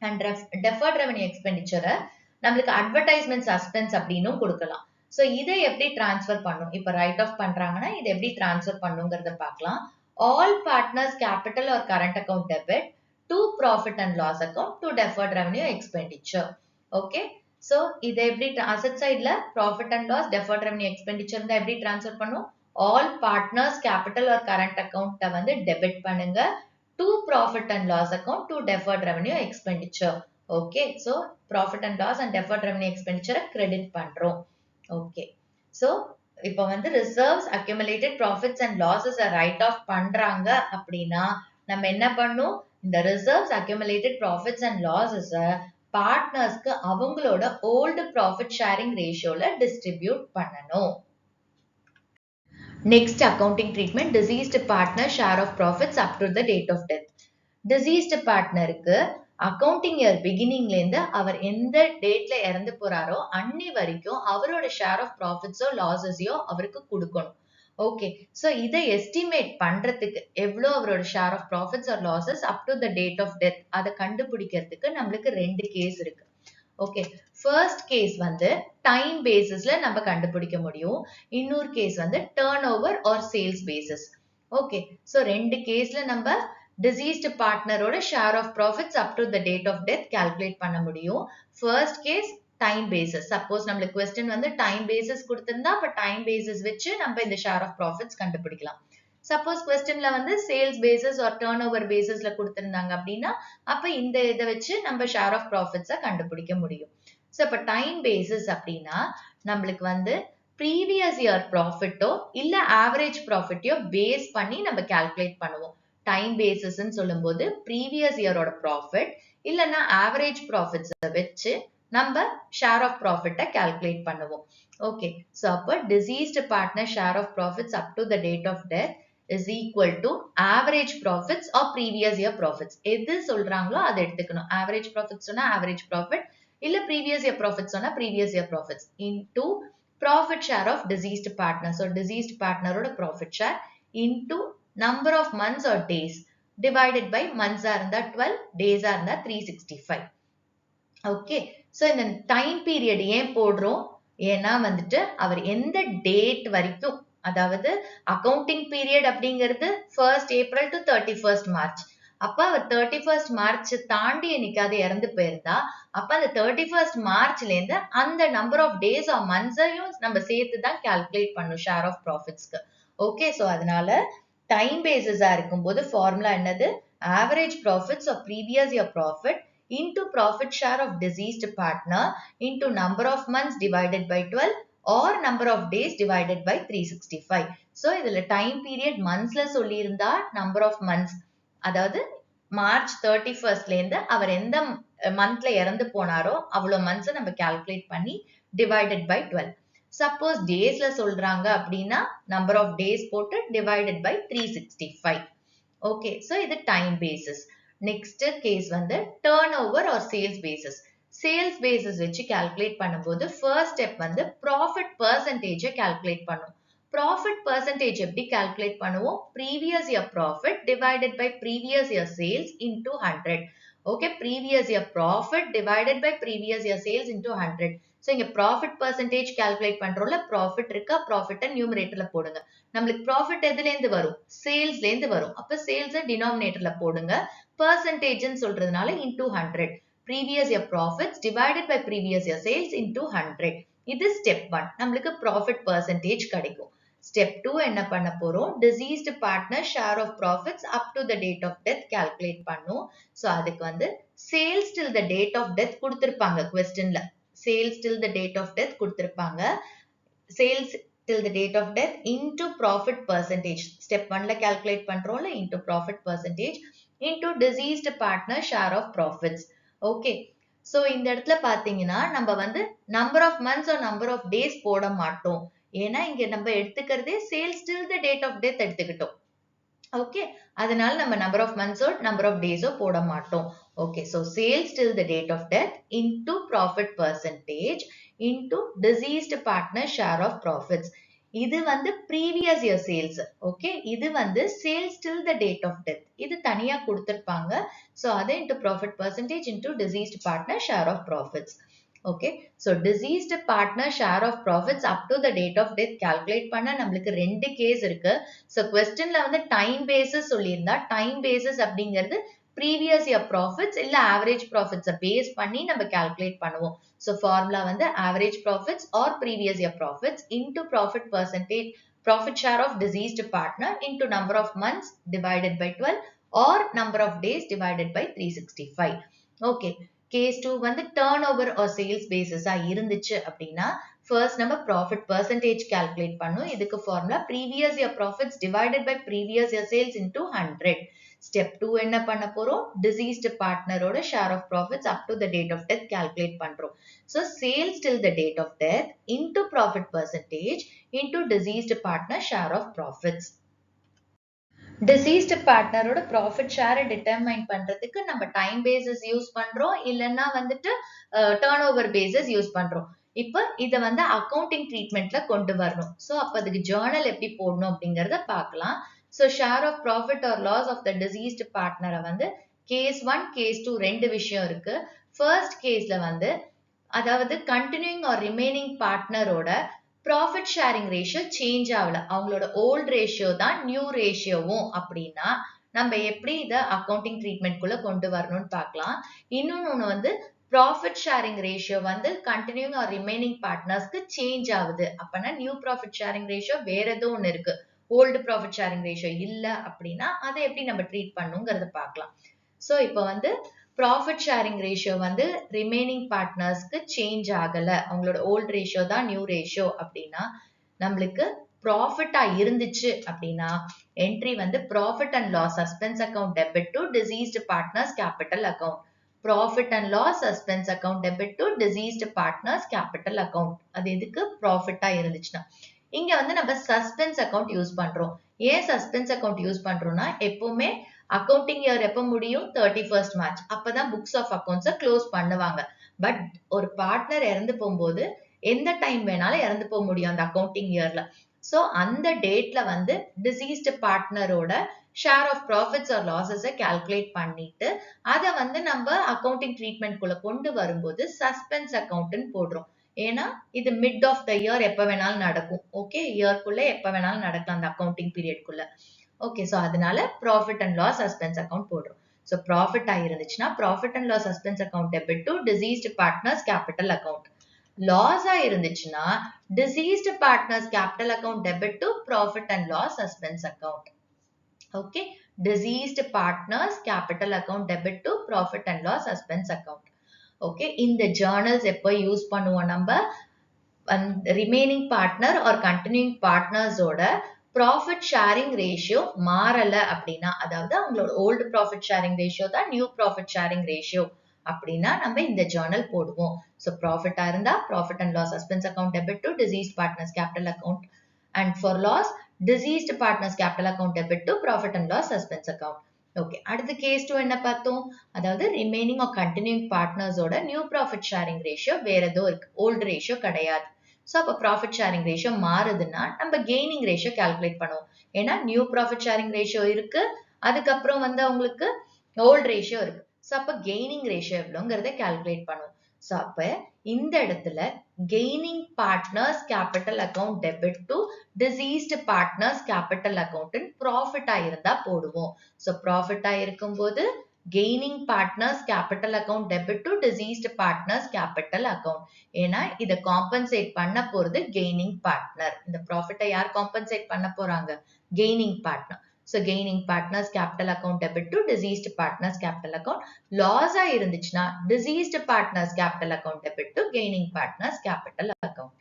அண்ட் டெஃபர்ட் ரெவன்யூ எக்ஸ்பெண்டிச்சரை நம்மளுக்கு அட்வர்டைஸ்மெண்ட் சஸ்பென்ஸ் அப்படின்னும் கொடுக்கலாம். சோ இதை எப்படி டிரான்ஸ்ஃபர் பண்ணும்? இப்ப ரைட் ஆஃப் பண்றாங்கன்னா இதை எப்படி டிரான்ஸ்ஃபர் பண்ணுங்கிறத பார்க்கலாம். All partners capital or current account debit to profit and loss account to deferred revenue expenditure. Okay, so இதை எப்படி அசட் சைட்ல profit and loss deferred revenue expenditure இருந்தா எப்படி டிரான்ஸ்ஃபர் பண்ணும்? All partners capital or current அக்கௌண்ட்டை வந்து டெபிட் பண்ணுங்க to profit and loss account to deferred revenue expenditure. Okay, so profit and loss and deferred revenue expenditure credit பண்றோம். ஓகே, சோ இப்போ வந்து reserves accumulated profits and losses write off பண்றாங்க அப்படின்னா நம்ம என்ன பண்ணும்? இந்த reserves accumulated profits and losses பார்ட்னர்ஸ்க்கு அவங்களோட old profit sharing ratioல distribute பண்ணணும். Next accounting treatment, deceased partner share of profits up to the date of death. Deceased partnerக்கு அக்கவுண்டிங் இயர் பிகினிங்ல இருந்து அவர் எந்த டேட்ல இறந்து போறாரோ அன்னி வரைக்கும் அவரோட ஷேர் ஆஃப் ப்ராஃபிட்ஸோ லாஸஸையோ அவருக்கு கொடுக்கணும். ஓகே, சோ இதை எஸ்டிமேட் பண்றதுக்கு எவ்வளோ அவரோட share of profits or losses up to the date of death அதை கண்டுபிடிக்கிறதுக்கு நம்மளுக்கு ரெண்டு கேஸ் இருக்கு. ஓகே, ஃபர்ஸ்ட் கேஸ் வந்து டைம் பேசிஸ்ல நம்ம கண்டுபிடிக்க முடியும். இன்னொரு கேஸ் வந்து turnover or sales basis. Okay, so ரெண்டு கேஸ்ல நம்ம deceased partnerோட share of profits up to the date of death calculate பண்ண முடியும். First case time basis. Suppose நம்மளுக்கு question வந்து time basis கொடுத்திருந்தா அப்ப time basis வச்சு நம்ம இந்த share of profits கண்டுபிடிக்கலாம். Suppose questionல வந்து sales basis or turnover basisல கொடுத்திருந்தாங்க அப்படின்னா அப்ப இந்த இதை வச்சு நம்ம share of profits கண்டுபிடிக்க முடியும். So இப்ப time basis அப்படின்னா நம்மளுக்கு வந்து previous year profitோ இல்ல average profitோ base பண்ணி நம்ம calculate பண்ணுவோம். டைம் பேசிஸ்ன்னு சொல்லும்போது ப்ரீவியஸ் இயரோட ப்ராஃபிட் இல்லைன்னா ஆவரேஜ் ப்ராஃபிட்ஸ் வச்சு நம்ம ஷேர் ஆஃப் ப்ராஃபிட்டை கால்குலேட் பண்ணுவோம். ஓகே, ஸோ அப்போ deceased partner share of profits up to the date of death is equal to average profits or previous year profits. எது சொல்றாங்களோ அதை எடுத்துக்கணும். ஆவரேஜ் ப்ராஃபிட் சொன்னா ஆவரேஜ் ப்ராஃபிட், இல்ல ப்ரீவியஸ் இயர் ப்ராஃபிட் சொன்னா previous year profits into profit share of deceased partner. So deceased பார்ட்னரோட profit share into number of months or days divided by months இருந்தா 12, days இருந்தா 365. ஓகே, சோ இந்த டைம் பீரியட் ஏன் போடுறோம்? ஏன்னா வந்துட்டு அவர் எந்த டேட் வரைக்கும், அதாவது அக்கவுண்டிங் பீரியட் அப்படிங்கிறது 1st April to 31st March. அப்ப அவர் 31st March தாண்டி என்னைக்காவது இறந்து போயிருந்தா அப்ப அந்த 31st Marchல இருந்து அந்த நம்பர் ஆஃப் டேஸ் ஆர் மந்த்ஸையும் நம்ம சேர்த்து தான் கால்குலேட் பண்ணும் ஷேர் ஆஃப் ப்ராஃபிட்ஸ்க்கு. ஓகே, சோ அதனால டைம் பேசிஸா இருக்கும்போது ஃபார்முலா என்னது? Average profits of previous year profit into profit share of deceased partner into number of months divided by 12 or number of days divided by 365. So இதுல time period monthsல சொல்லியிருந்தா number of months, அதாவது மார்ச் 31st அவர் எந்த மந்த்ல இறந்து போனாரோ அவ்வளவு மந்த்ஸ் நம்ம கால்குலேட் பண்ணி டிவைடட் பை 12. சப்போஸ் டேஸ்ல சொல்றாங்க அப்படின்னா நம்பர் ஆஃப் டேஸ் போட்டு டிவைடட் பை 365. ஓகே, சோ இது டைம் பேசிஸ். நெக்ஸ்ட் கேஸ் வந்து turnover or sales basis. Sales basis வச்சு கால்குலேட் பண்ணும்போது ஃபர்ஸ்ட் ஸ்டெப் வந்து ப்ராஃபிட் பர்சன்டேஜை கால்குலேட் பண்ணும். ப்ராஃபிட் பர்சன்டேஜ் எப்படி கால்குலேட் பண்ணுவோம்? Previous year profit divided by previous year sales into 100. Okay, previous year profit divided by previous year sales into 100. So இங்க ப்ராஃபிட் பர்சன்டேஜ் கால்குலேட் பண்றோம்ல, ப்ராஃபிட் இருக்கா, ப்ராஃபிட்டை நியூமரேட்டர்ல போடுங்க. நம்மளுக்கு ப்ராஃபிட் எதுல இருந்து வரும்? சேல்ஸ்ல இருந்து வரும். அப்ப சேல்ஸ் டினாமினேட்டர்ல போடுங்க. பர்சன்டேஜ்னு சொல்றதுனால into 100. previous year profits divided by previous year sales into 100. இது step 1. நம்மளுக்கு profit percentage கிடைக்கும். Step 2 என்ன பண்ண போறோம்? Deceased partner share of profits up to the date of death calculate பண்ணும். So அதுக்கு வந்து sales till the date of death கொடுத்திருப்பாங்க questionல. Sales till the date of death கொடுத்திருப்பாங்க. Sales till the date of death into profit percentage. Step 1ல calculate பண்றோம்ல, into profit percentage into deceased partner share of profits. Okay, so இந்த இடத்துல பாத்தீங்கன்னா நம்ம வந்து number of months or number of days போட மாட்டோம். ஏன்னா இங்க நம்ம எடுத்துக்கிறதே sales till the date of death எடுத்துக்கிட்டோம். ஓகே, அதனால நம்ம நம்பர் ஆஃப் மந்த்ஸோ நம்பர் ஆஃப் டேஸோ போட மாட்டோம். Okay, so sales till the date of death into profit percentage into deceased partner share of profits. இது வந்து previous year sales. ஓகே, இது வந்து sales till the date of death. இது தனியா கொடுத்திருப்பாங்க. So அது into profit percentage into deceased partner share of profits. Okay, so deceased partner share of profits up to the date of death calculate பண்ண நம்மளுக்கு ரெண்டு கேஸ் இருக்கு. So questionல வந்து time basis சொல்லியிருந்தா time basis அப்படிங்கிறது previous year profits இல்ல average profits base பண்ணி நம்ம calculate பண்ணுவோம். So formula வந்து average profits or previous year profits into profit percentage, profit share of deceased partner into number of months divided by 12 or number of days divided by 365. Okay, case 2 வந்து turnover or sales basis இருந்துச்சு அப்படின்னா first நம்ம profit percentage calculate பண்ணும். இதுக்கு formula previous year profits divided by previous year sales into 100. Step 2 என்ன பண்ண போறோம்? Deceased partner ஓட share of profits up to the date of death calculate பண்றோம். So sales till the date of death into profit percentage into deceased partner share of profits. Deceased partner ஓட profit share determine பண்றதுக்கு நம்ம time basis யூஸ் பண்றோம், இல்லன்னா வந்துட்டு turnover basis யூஸ் பண்றோம். இப்ப இத வந்து அக்கவுண்டிங் ட்ரீட்மெண்ட்ல கொண்டு வரணும். சோ அப்ப அதுக்கு ஜர்னல் எப்படி போடணும் அப்படிங்கறத பார்க்கலாம். So share of profit or loss of the deceased partner வந்து case 1, case 2 ரெண்டு விஷயம் இருக்கு. First caseல வந்து அதாவது continuing or remaining partnerோட profit sharing ratio change ஆகல. அவங்களோட old ratio தான் new ratioவும் அப்படின்னா நம்ம எப்படி இத அக்கவுண்டிங் ட்ரீட்மெண்ட் குள்ள கொண்டு வரணும்னு பார்க்கலாம். இன்னொன்னு வந்து profit sharing ratio வந்து continuing or remaining partnersக்கு change ஆகுது. அப்பனா new profit sharing ratio வேற ஏதோ ஒண்ணு இருக்கு. old profit sharing ratio இல்ல அப்படின்னா அதை எப்படி நம்ம ட்ரீட் பண்ணுங்கிறத பார்க்கலாம். சோ இப்போ வந்து profit sharing ratio வந்து remaining partnersக்கு சேஞ்ச் ஆகல, அவங்களோட old ratio தான் new ratio அப்படின்னா நம்மளுக்கு ப்ராஃபிட்டா இருந்துச்சு அப்படின்னா என்ட்ரி வந்து profit and loss suspense account debit to deceased partners capital account. Profit and loss suspense account debit to deceased partners capital account. அது எதுக்கு? ப்ராஃபிட்டா இருந்துச்சுன்னா. இங்க வந்து நம்ம சஸ்பென்ஸ் அக்கவுண்ட் யூஸ் பண்றோம். ஏன் சஸ்பென்ஸ் அக்கவுண்ட் யூஸ் பண்றோம்னா எப்பவுமே அக்கவுண்டிங் இயர் எப்ப முடியும்? 31st March. அப்பதான் புக்ஸ் ஆஃப் அக்கவுண்ட்ஸை க்ளோஸ் பண்ணுவாங்க. பட் ஒரு பார்ட்னர் இறந்து போகும்போது எந்த டைம் வேணாலும் இறந்து போக முடியும் அந்த அக்கவுண்டிங் இயர்ல. சோ அந்த டேட்ல வந்து டிசீஸ்ட் பார்ட்னரோட ஷேர் ஆஃப் ப்ராஃபிட்ஸ் ஆர் லாசஸை கால்குலேட் பண்ணிட்டு அதை வந்து நம்ம அக்கவுண்டிங் ட்ரீட்மெண்ட் குள்ள கொண்டு வரும்போது சஸ்பென்ஸ் அக்கவுண்ட்னு போடுறோம். ஏன்னா இது மிட் ஆஃப் த இயர் எப்ப வேணாலும் நடக்கும். ஓகே, இயர்க்குள்ள எப்ப வேணாலும் நடக்கலாம் அந்த அக்கவுண்டிங் பீரியட்குள்ள. ஓகே, சோ அதனால profit and loss suspense account போடுறோம். சோ ப்ராஃபிட் ஆயிருந்துச்சுன்னா profit and loss suspense account debit to deceased partners capital account. Loss ஆயிருந்துச்சுன்னா deceased partners capital account debit to profit and loss suspense account. Okay, deceased partners capital account debit to profit and loss suspense account. Okay, இந்த ஜர்னல்ஸ் எப்போ யூஸ் பண்ணுவோம்? நம்ம ரிமைனிங் பார்ட்னர் ஆர் கண்டினியூங் பார்ட்னர்ஸோட ப்ராஃபிட் ஷேரிங் ரேஷியோ மாறல அப்படின்னா, அதாவது அவங்களோட ஓல்டு ப்ராஃபிட் ஷேரிங் ரேஷியோ தான் நியூ ப்ராஃபிட் ஷேரிங் ரேஷியோ அப்படின்னா நம்ம இந்த ஜர்னல் போடுவோம். ஸோ ப்ராஃபிட்டா இருந்தா profit and loss suspense account debit to deceased partners capital account, and for loss deceased partners capital account debit to profit and loss suspense account. Okay, அடுத்து கேஸ் 2 என்ன பார்த்தோம்? அதாவது ரிமைனிங் ஆர் கண்டினியூங் பார்ட்னர்ஸோட நியூ ப்ராஃபிட் ஷேரிங் ரேஷியோ வேற ஏதோ இருக்கு, ஓல்டு ரேஷியோ கிடையாது. ஸோ அப்போ ப்ராஃபிட் ஷேரிங் ரேஷியோ மாறுதுன்னா நம்ம கெய்னிங் ரேஷியோ கால்குலேட் பண்ணுவோம். ஏன்னா நியூ ப்ராஃபிட் ஷேரிங் ரேஷியோ இருக்கு, அதுக்கப்புறம் வந்து அவங்களுக்கு ஓல்டு ரேஷியோ இருக்கு. ஸோ அப்போ கெய்னிங் ரேஷியோ எவ்வளோங்கிறத கால்குலேட் பண்ணுவோம். ஸோ அப்போ இந்த இடத்துல gaining partners capital account debit to deceased partners capital account profit ஆயிருந்தா போடுவோம். ஸோ ப்ராஃபிட் ஆயிருக்கும் போது gaining partners capital account debit to deceased partners capital account. ஏன்னா இதை compensate பண்ண போறது gaining partner. இந்த profit யார் compensate பண்ண போறாங்க? gaining partner. So gaining partners capital account debit to deceased partners capital account. Loss இருந்துச்சுன்னா deceased partners capital account debit to gaining partners capital account.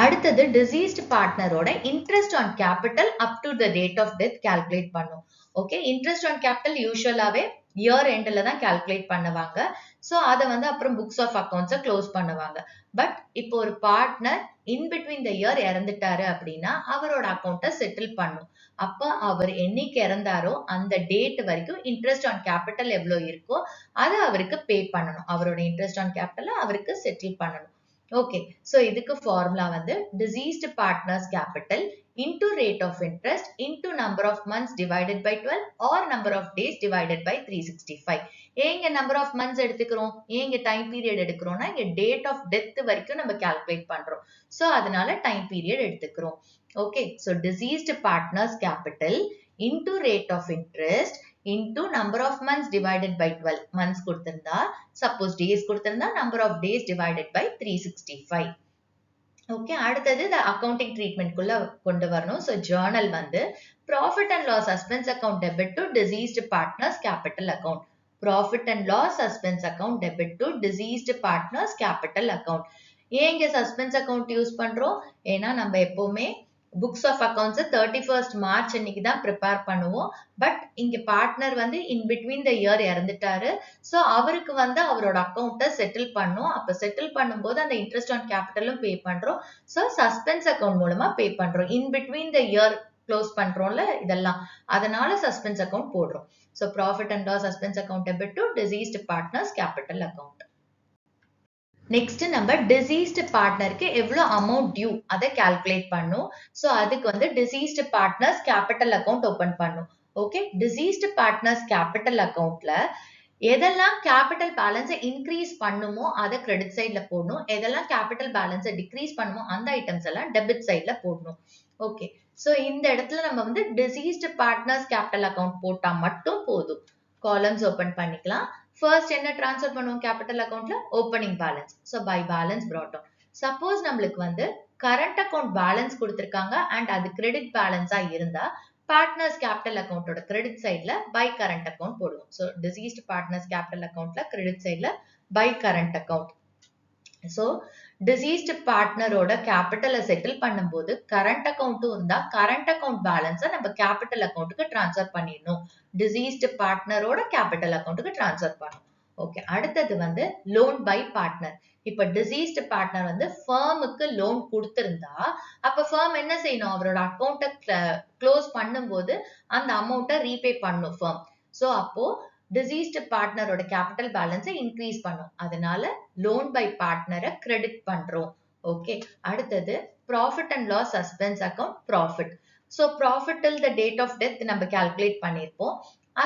அடுத்தது deceased partnerோட interest on capital up to the date of death calculate பண்ணும். ஓகே, இன்ட்ரெஸ்ட் ஆன் கேபிட்டல் யூஷுவலாவே இயர் எண்ட்ல தான் கால்குலேட் பண்ணுவாங்க. ஸோ அதை வந்து அப்புறம் புக்ஸ் ஆஃப் அக்கௌண்ட்ஸை க்ளோஸ் பண்ணுவாங்க. பட் இப்போ ஒரு partner in between the year இறந்துட்டாரு அப்படின்னா அவரோட அக்கௌண்ட்டை செட்டில் பண்ணும். அப்ப அவர் என்னைக்கு இறந்தாரோ அந்த டேட் வரைக்கும் இன்ட்ரெஸ்ட் ஆன் கேபிட்டல் எவ்வளோ இருக்கோ அதை அவருக்கு பே பண்ணணும். அவரோட இன்ட்ரெஸ்ட் ஆன் கேபிட்டலை அவருக்கு செட்டில் பண்ணணும். ஓகே, ஸோ இதுக்கு ஃபார்முலா வந்து deceased partners capital into rate of interest into number of months divided by 12 or number of days divided by 365. ஏங்க number of months எடுத்துக்கிறோம், ஏங்க time period எடுக்கிறோம்னா இங்க date of death வரைக்கும் நம்ம calculate பண்றோம். So அதனால time period எடுத்துக்கிறோம். Okay, so deceased partners capital into rate of interest into number of months divided by 12. months கொடுத்திருந்தா, suppose days கொடுத்திருந்தா number of days divided by 365. Okay, அடுத்தது இந்த அக்கவுண்டிங் ட்ரீட்மெண்ட் குள்ள கொண்டு வரணும். ஸோ ஜேர்னல் வந்து profit and loss suspense account debit to deceased partners capital account. Profit and loss suspense account debit to deceased partners capital account. ஏன் இங்க சஸ்பென்ஸ் அக்கௌண்ட் யூஸ் பண்றோம்? ஏன்னா நம்ம எப்பவுமே books of accounts 31st March அன்னைக்கு தான் ப்ரிப்பேர் பண்ணுவோம். பட் இங்க பார்ட்னர் வந்து இன் பிட்வீன் த இயர் இறந்துட்டாரு. ஸோ அவருக்கு வந்து அவரோட அக்கௌண்ட்டை செட்டில் பண்ணும். அப்ப செட்டில் பண்ணும்போது அந்த இன்ட்ரெஸ்ட் ஆன் கேபிட்டலும் பே பண்றோம். ஸோ சஸ்பென்ஸ் அக்கௌண்ட் மூலமா பே பண்றோம். In between the year close பண்றோம்ல இதெல்லாம், அதனால சஸ்பென்ஸ் அக்கௌண்ட் போடுறோம். So profit and loss suspense account debit to deceased partners capital account. Next நம்ம டிசீஸ்ட் பார்ட்னருக்கு எவ்வளோ அமௌண்ட் டியூ அதை கால்குலேட் பண்ணும். ஸோ அதுக்கு வந்து deceased partners capital account open பண்ணும். ஓகே, டிசீஸ்ட் பார்ட்னர்ஸ் கேபிட்டல் அக்கௌண்ட்ல எதெல்லாம் கேபிட்டல் பேலன்ஸை இன்க்ரீஸ் பண்ணுமோ அதை கிரெடிட் சைட்ல போடணும். எதெல்லாம் கேபிட்டல் பேலன்ஸை டிக்ரீஸ் பண்ணுமோ அந்த ஐட்டம்ஸ் எல்லாம் டெபிட் சைட்ல போடணும். ஓகே, ஸோ இந்த இடத்துல நம்ம வந்து டிசீஸ்ட் பார்ட்னர்ஸ் கேபிட்டல் அக்கௌண்ட் போட்டா மட்டும் போதும். காலம்ஸ் ஓபன் பண்ணிக்கலாம். ஃபர்ஸ்ட் என்ன ட்ரான்ஸ்ஃபர் பண்ணுவோம் கேபிட்டல் அக்கௌண்ட்ல? Opening balance. So by balance brought down. Suppose நம்மளுக்கு வந்து கரண்ட் அக்கௌண்ட் பேலன்ஸ் கொடுத்துருக்காங்க அண்ட் அது கிரெடிட் பேலன்ஸா இருந்தா பார்ட்னர்ஸ் கேபிட்டல் அக்கௌண்டோட கிரெடிட் சைட்ல பை கரண்ட் அக்கௌண்ட் போடுவோம். ஸோ டிசீஸ்ட் பார்ட்னர்ஸ் கேபிட்டல் அக்கௌண்ட்ல கிரெடிட் சைட்ல by current account. So deceased பார்ட்னரோட கேபிட்டலை செட்டில் பண்ணும்போது கரண்ட் அக்கௌண்ட்டும் இருந்தா கரண்ட் அக்கௌண்ட் பேலன்ஸை நம்ம கேபிட்டல் அக்கௌண்ட்டுக்கு டிரான்ஸ்ஃபர் பண்ணிடணும். டிசீஸ்ட் பார்ட்னரோட கேபிட்டல் அக்கௌண்ட்டுக்கு டிரான்ஸ்ஃபர் பண்ணணும். ஓகே, அடுத்தது வந்து லோன் பை பார்ட்னர். இப்ப டிசீஸ்ட் பார்ட்னர் வந்து ஃபர்முக்கு லோன் கொடுத்திருந்தா அப்ப ஃபர்ம் என்ன செய்யணும்? அவரோட அக்கௌண்ட்டை க்ளோஸ் பண்ணும்போது அந்த அமௌண்ட்டை ரீபே பண்ணணும் ஃபர்ம். ஸோ அப்போ டிசீஸ்ட் பார்ட்னரோட கேபிட்டல் பேலன்ஸை இன்க்ரீஸ் பண்ணும். அதனால லோன் பை பார்ட்னரை கிரெடிட் பண்றோம். ஓகே, அடுத்தது profit and loss suspense account profit. So profit till the date of death நம்ம கால்குலேட் பண்ணியிருப்போம்.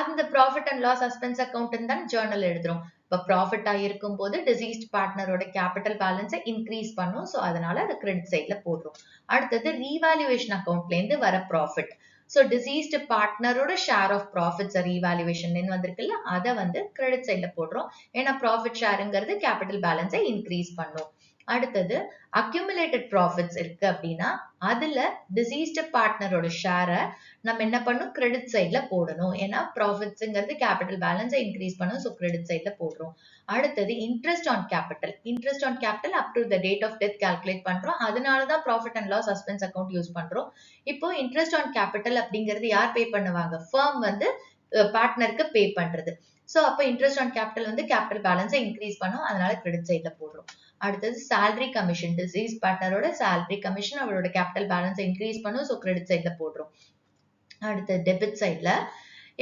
அந்த profit and loss suspense account தான் ஜேர்னல் எழுதுறோம். இப்போ ப்ராஃபிட் ஆகிருக்கும் போது டிசீஸ்ட் பார்ட்னரோட கேபிட்டல் பேலன்ஸை இன்க்ரீஸ் பண்ணும். ஸோ அதனால அதை கிரெடிட் சைட்ல போடுறோம். அடுத்தது ரீவாலுவேஷன் அக்கௌண்ட்ல இருந்து வர ப்ராஃபிட். ஸோ டிசீஸ்ட் பார்ட்னரோட ஷேர் ஆஃப் ப்ராஃபிட்ஸ் ரீவாலுவேஷன் வந்திருக்குல்ல, அதை வந்து கிரெடிட் சைட்ல போடுறோம். ஏன்னா ப்ராஃபிட் ஷேருங்கிறது கேபிட்டல் பேலன்ஸை இன்க்ரீஸ் பண்ணும். அடுத்தது அக்யூமுலேட்டட் ப்ராஃபிட்ஸ் இருக்கு அப்படின்னா அதுல டிசீஸ்ட் பார்ட்னரோட ஷேரை நம்ம என்ன பண்ணும் கிரெடிட் சைட்ல போடணும். ஏன்னா ப்ராஃபிட்ஸ்ங்கிறது கேபிட்டல் பேலன்ஸை இன்க்ரீஸ் பண்ணும். ஸோ கிரெடிட் சைட்ல போடுறோம். அடுத்தது interest on capital. Interest on capital up to the date of death calculate பண்றோம். அதனாலதான் profit and loss suspense account use பண்றோம். இப்போ இன்ட்ரெஸ்ட் ஆன் கேபிட்டல் அப்படிங்கிறது யார் பே பண்ணுவாங்க? ஃபர்ம் வந்து பார்ட்னருக்கு பே பண்றது. சோ அப்ப இன்ட்ரெஸ்ட் ஆன் கேபிட்டல் வந்து கேபிட்டல் பேலன்ஸை இன்க்ரீஸ் பண்ணும். அதனால கிரெடிட் சைட்ல போடுறோம். அடுத்தது salary கமிஷன். டிசீஸ் பார்ட்னரோட salary கமிஷன் அவரோட கேபிட்டல் பேலன்ஸை இன்க்ரீஸ் பண்ணும். ஸோ கிரெடிட் சைட்ல போடுறோம். அடுத்து டெபிட் சைட்ல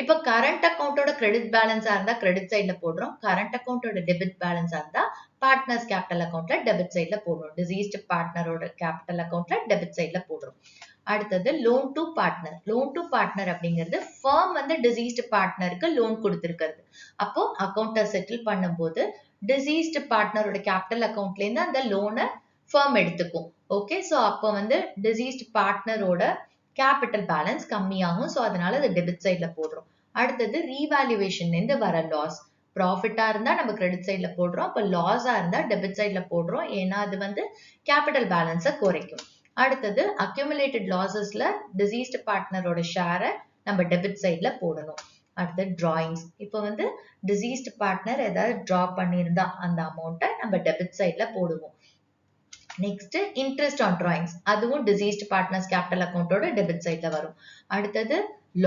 இப்ப கரண்ட் அக்கௌண்டோட கிரெடிட் பேலன்ஸா இருந்தா கிரெடிட் சைட்ல போடுறோம். கரண்ட் அக்கௌண்டோட டெபிட் பேலன்ஸா இருந்தா பார்ட்னர்ஸ் கேபிட்டல் அக்கௌண்ட்ல டெபிட் சைட்ல போடுறோம். டிசீஸ்ட் பார்ட்னரோட கேபிட்டல் அக்கௌண்ட்ல டெபிட் சைட்ல போடுறோம். அடுத்தது loan to partner. Loan to partner அப்படிங்கிறது ஃபர்ம் வந்து டிசீஸ்ட் பார்ட்னருக்கு லோன் கொடுத்திருக்கிறது. அப்போ அக்கௌண்ட்டை செட்டில் பண்ணும்போது டிசீஸ்ட் பார்ட்னரோட கேபிட்டல் அக்கௌண்ட்ல இருந்து அந்த லோனை ஃபர்ம் எடுத்துக்கும். ஓகே, சோ அப்போ வந்து டிசீஸ்ட் பார்ட்னரோட கேபிட்டல் பேலன்ஸ் கம்மியாகும். சோ அதனால அது டெபிட் சைட்ல போடுறோம். அடுத்தது ரீவாலுவேஷன்ல இருந்து வர லாஸ். ப்ராஃபிட்டா இருந்தா நம்ம கிரெடிட் சைட்ல போடுறோம். அப்ப லாஸா இருந்தா டெபிட் சைட்ல போடுறோம். ஏன்னா அது வந்து கேபிட்டல் பேலன்ஸை குறைக்கும். அடுத்தது அக்யூமுலேட்டட் லாசஸ்ல டிசீஸ்ட் பார்ட்னரோட ஷேரை நம்ம டெபிட் சைட்ல போடணும். அடுத்து டிராயிங்ஸ். இப்போ வந்து டிசீஸ்ட் பார்ட்னர் ஏதாவது டிரா பண்ணியிருந்தா அந்த அமௌண்ட்டை நம்ம டெபிட் சைட்ல போடுவோம். Next interest on drawings. அதுவும் டிசீஸ்ட் பார்ட்னர்ஸ் கேபிட்டல் அக்கௌண்டோட டெபிட் சைட்ல வரும். அடுத்தது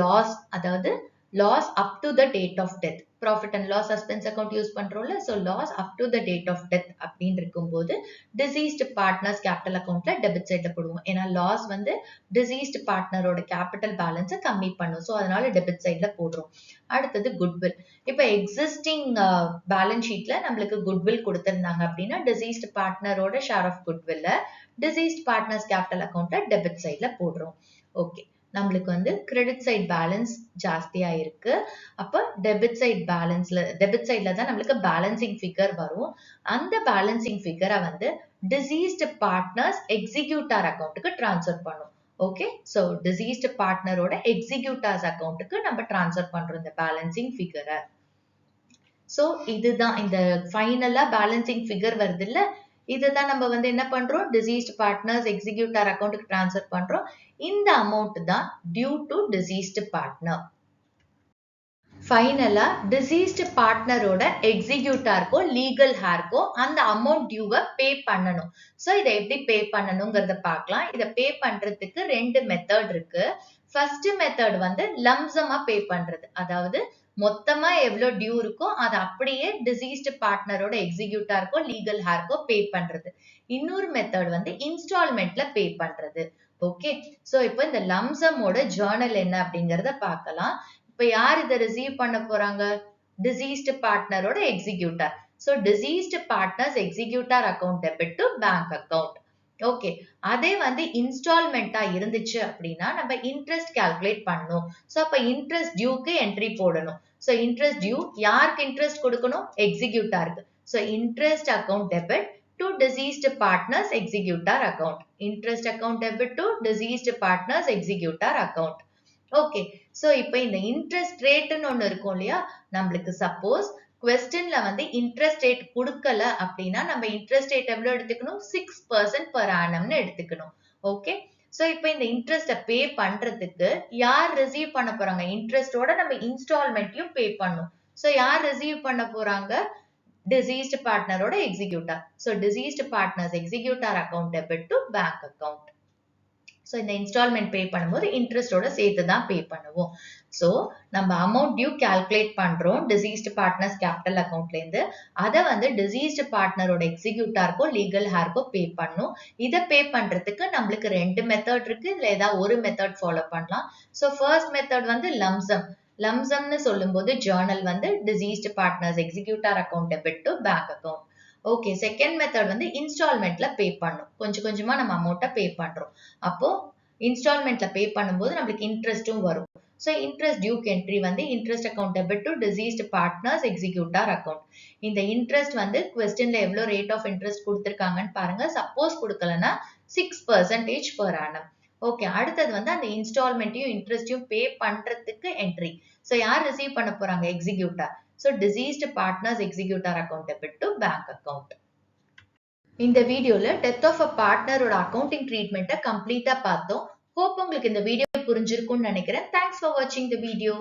லாஸ், அதாவது loss up to the date of death. Profit and loss suspense account use பண்றோம்ல. So loss up to the date of death அப்படின்னு இருக்கும்போது டிசீஸ்ட் பார்ட்னர்ஸ் கேபிட்டல் அக்கௌண்ட்ல டெபிட் சைட்ல போடுவோம். ஏன்னா லாஸ் வந்து டிசீஸ்ட் பார்ட்னரோட கேபிட்டல் பேலன்ஸை கம்மி பண்ணும். ஸோ அதனால டெபிட் சைட்ல போடுறோம். அடுத்தது குட்வில். இப்போ எக்ஸிஸ்டிங் பேலன்ஸ் ஷீட்ல நம்மளுக்கு குட்வில் கொடுத்திருந்தாங்க அப்படின்னா டிசீஸ்ட் பார்ட்னரோட ஷேர் ஆஃப் குட்வில்ல டிசீஸ்ட் பார்ட்னர்ஸ் கேபிட்டல் அக்கௌண்ட்ல டெபிட் சைட்ல போடுறோம். ஓகே, நம்மளுக்கு வந்து கிரெடிட் சைட் பேலன்ஸ் ஜாஸ்தியா இருக்கு. அப்ப டெபிட் சைட்ல தான் நம்மளுக்கு பேலன்சிங் ஃபிகர் வரும். அந்த பேலன்சிங் ஃபிகரை வந்து டிசீஸ்ட் பார்ட்னர்ஸ் எக்ஸிக்யூட்டார் அக்கௌண்ட்டுக்கு டிரான்ஸ்ஃபர் பண்ணும். ஓகே, சோ டிசீஸ்ட் பார்ட்னரோட எக்ஸிக்யூட்டார்ஸ் அக்கௌண்ட்டுக்கு நம்ம டிரான்ஸ்ஃபர் பண்றோம் இந்த பேலன்சிங் ஃபிகரை. சோ இதுதான் இந்த ஃபைனலா பேலன்சிங் ஃபிகர் வருது இல்ல, இதுதான் நம்ம வந்து என்ன பண்றோம், டிசீஸ்ட் பார்ட்னர்ஸ் எக்ஸிக்யூட்டார் அக்கௌண்ட்டுக்கு டிரான்ஸ்ஃபர் பண்றோம். இந்த அமௌண்ட் தான் டியூ டு டிசீஸ்ட் பார்ட்னர். ஃபைனலா டிசீஸ்ட் பார்ட்னரோட எக்ஸிக்யூட்டாருக்கோ லீகல் ஹேர்க்கோ அந்த அமௌண்ட் டியூவை பே பண்ணணும். சோ இதை எப்படி பே பண்ணணுங்கிறத பார்க்கலாம். இதை பே பண்றதுக்கு ரெண்டு மெத்தட் இருக்கு. ஃபர்ஸ்ட் மெத்தட் வந்து லம்சமா பே பண்றது, அதாவது மொத்தமா எவ்வளவு டியூ இருக்கோ அதை அப்படியே டிசீஸ்ட் பார்ட்னரோட எக்ஸிக்யூட்டாருக்கோ லீகல் ஹேர்க்கோ பே பண்றது. இன்னொரு மெத்தட் வந்து இன்ஸ்டால்மெண்ட்ல பே பண்றது. ஓகே, சோ இப்போ இந்த லம்சமோட ஜர்னல் என்ன அப்படிங்கறத பார்க்கலாம். இப்ப யார் இதை ரிசீவ் பண்ண போறாங்க? டிசீஸ்ட் பார்ட்னரோட executor. So deceased partners executor account debit to bank account. Okay, அதே வந்து இன்ஸ்டால்மெண்டா இருந்துச்சு அப்படின்னா நம்ம இன்ட்ரெஸ்ட் கால்குலேட் பண்ணணும். சோ அப்ப இன்ட்ரெஸ்ட் டியூக்கு என்ட்ரி போடணும். சோ இன்ட்ரெஸ்ட் டியூ யாருக்கு இன்ட்ரெஸ்ட் கொடுக்கணும்? எக்ஸிக்யூட்டாருக்கு. So interest account debit to deceased partners executor account. Interest account debit to deceased partners executor account. Okay, so இப்போ இந்த இன்ட்ரெஸ்ட் ரேட்னு ஒண்ணு இருக்கும் இல்லையா, நம்மளுக்கு சப்போஸ் क्वेश्चनல வந்து இன்ட்ரெஸ்ட் ரேட் கொடுக்கல அப்படின்னா நம்ம இன்ட்ரெஸ்ட் ரேட் எவ்வளவு எடுத்துக்கணும்? 6% per annumனு எடுத்துக்கணும். ஓகே, சோ இப்போ இந்த இன்ட்ரெஸ்ட பே பண்றதுக்கு யார் ரிசீவ் பண்ண போறாங்க? இன்ட்ரெஸ்டோட நம்ம இன்ஸ்டால்மெண்ட்டையும் பே பண்ணணும். சோ யார் ரிசீவ் பண்ண போறாங்க? deceased partnerோட executor. So deceased partners executor account debit to bank account. So இந்த இன்ஸ்டால்மெண்ட் பே பண்ணும்போது இன்ட்ரெஸ்டோட சேர்த்து தான் பே பண்ணுவோம். சோ நம்ம அமௌண்ட் டியூ கால்குலேட் பண்றோம் deceased partners கேபிட்டல் அக்கவுண்ட்ல இருந்து. அதை வந்து deceased பார்ட்னரோட எக்ஸிக்யூட்டாருக்கோ லீகல் ஹேர்க்கோ பே பண்ணும். இதை பே பண்றதுக்கு நம்மளுக்கு ரெண்டு மெத்தட் இருக்கு. இதுல ஏதாவது ஒரு மெத்தட் ஃபாலோ பண்ணலாம். சோ ஃபர்ஸ்ட் மெத்தட் வந்து லம்சம். லம்சம்னு சொல்லும்போது ஜர்னல் வந்து deceased partners executor account debit to bank account. Okay, second method வந்து இன்ஸ்டால்மெண்ட்ல பே பண்ணும். கொஞ்சம் கொஞ்சமா நம்ம அமௌண்ட்டை பே பண்றோம். அப்போ இன்ஸ்டால்மெண்ட்ல பே பண்ணும்போது நம்மளுக்கு இன்ட்ரெஸ்டும் வரும். சோ இன்ட்ரெஸ்ட் டியூக்கு என்ட்ரி வந்து interest account debit to deceased partners executor account. இந்த இன்ட்ரெஸ்ட் வந்து क्वेश्चनல எவ்வளவு ரேட் ஆஃப் இன்ட்ரெஸ்ட் கொடுத்திருக்காங்கன்னு பாருங்க. சப்போஸ் கொடுக்கலனா 6% per annum. ஓகே, அடுத்தது வந்து அந்த இன்ஸ்டால்மெண்ட்டையும் இன்ட்ரெஸ்டையும் பே பண்றதுக்கு என்ட்ரி. சோ யார் ரிசீவ் பண்ண போறாங்க? Executor. So deceased partners executor account debit to bank account. இந்த வீடியோல டெத் ஆஃப் அ பார்ட்னரோட அக்கவுண்டிங் ட்ரீட்மெண்ட்டை கம்ப்ளீட்டா பார்த்தோம். ஹோப் உங்களுக்கு இந்த வீடியோ புரிஞ்சிருக்கும்னு நினைக்கிறேன். தேங்க்ஸ் ஃபார் வாட்சிங் த வீடியோ.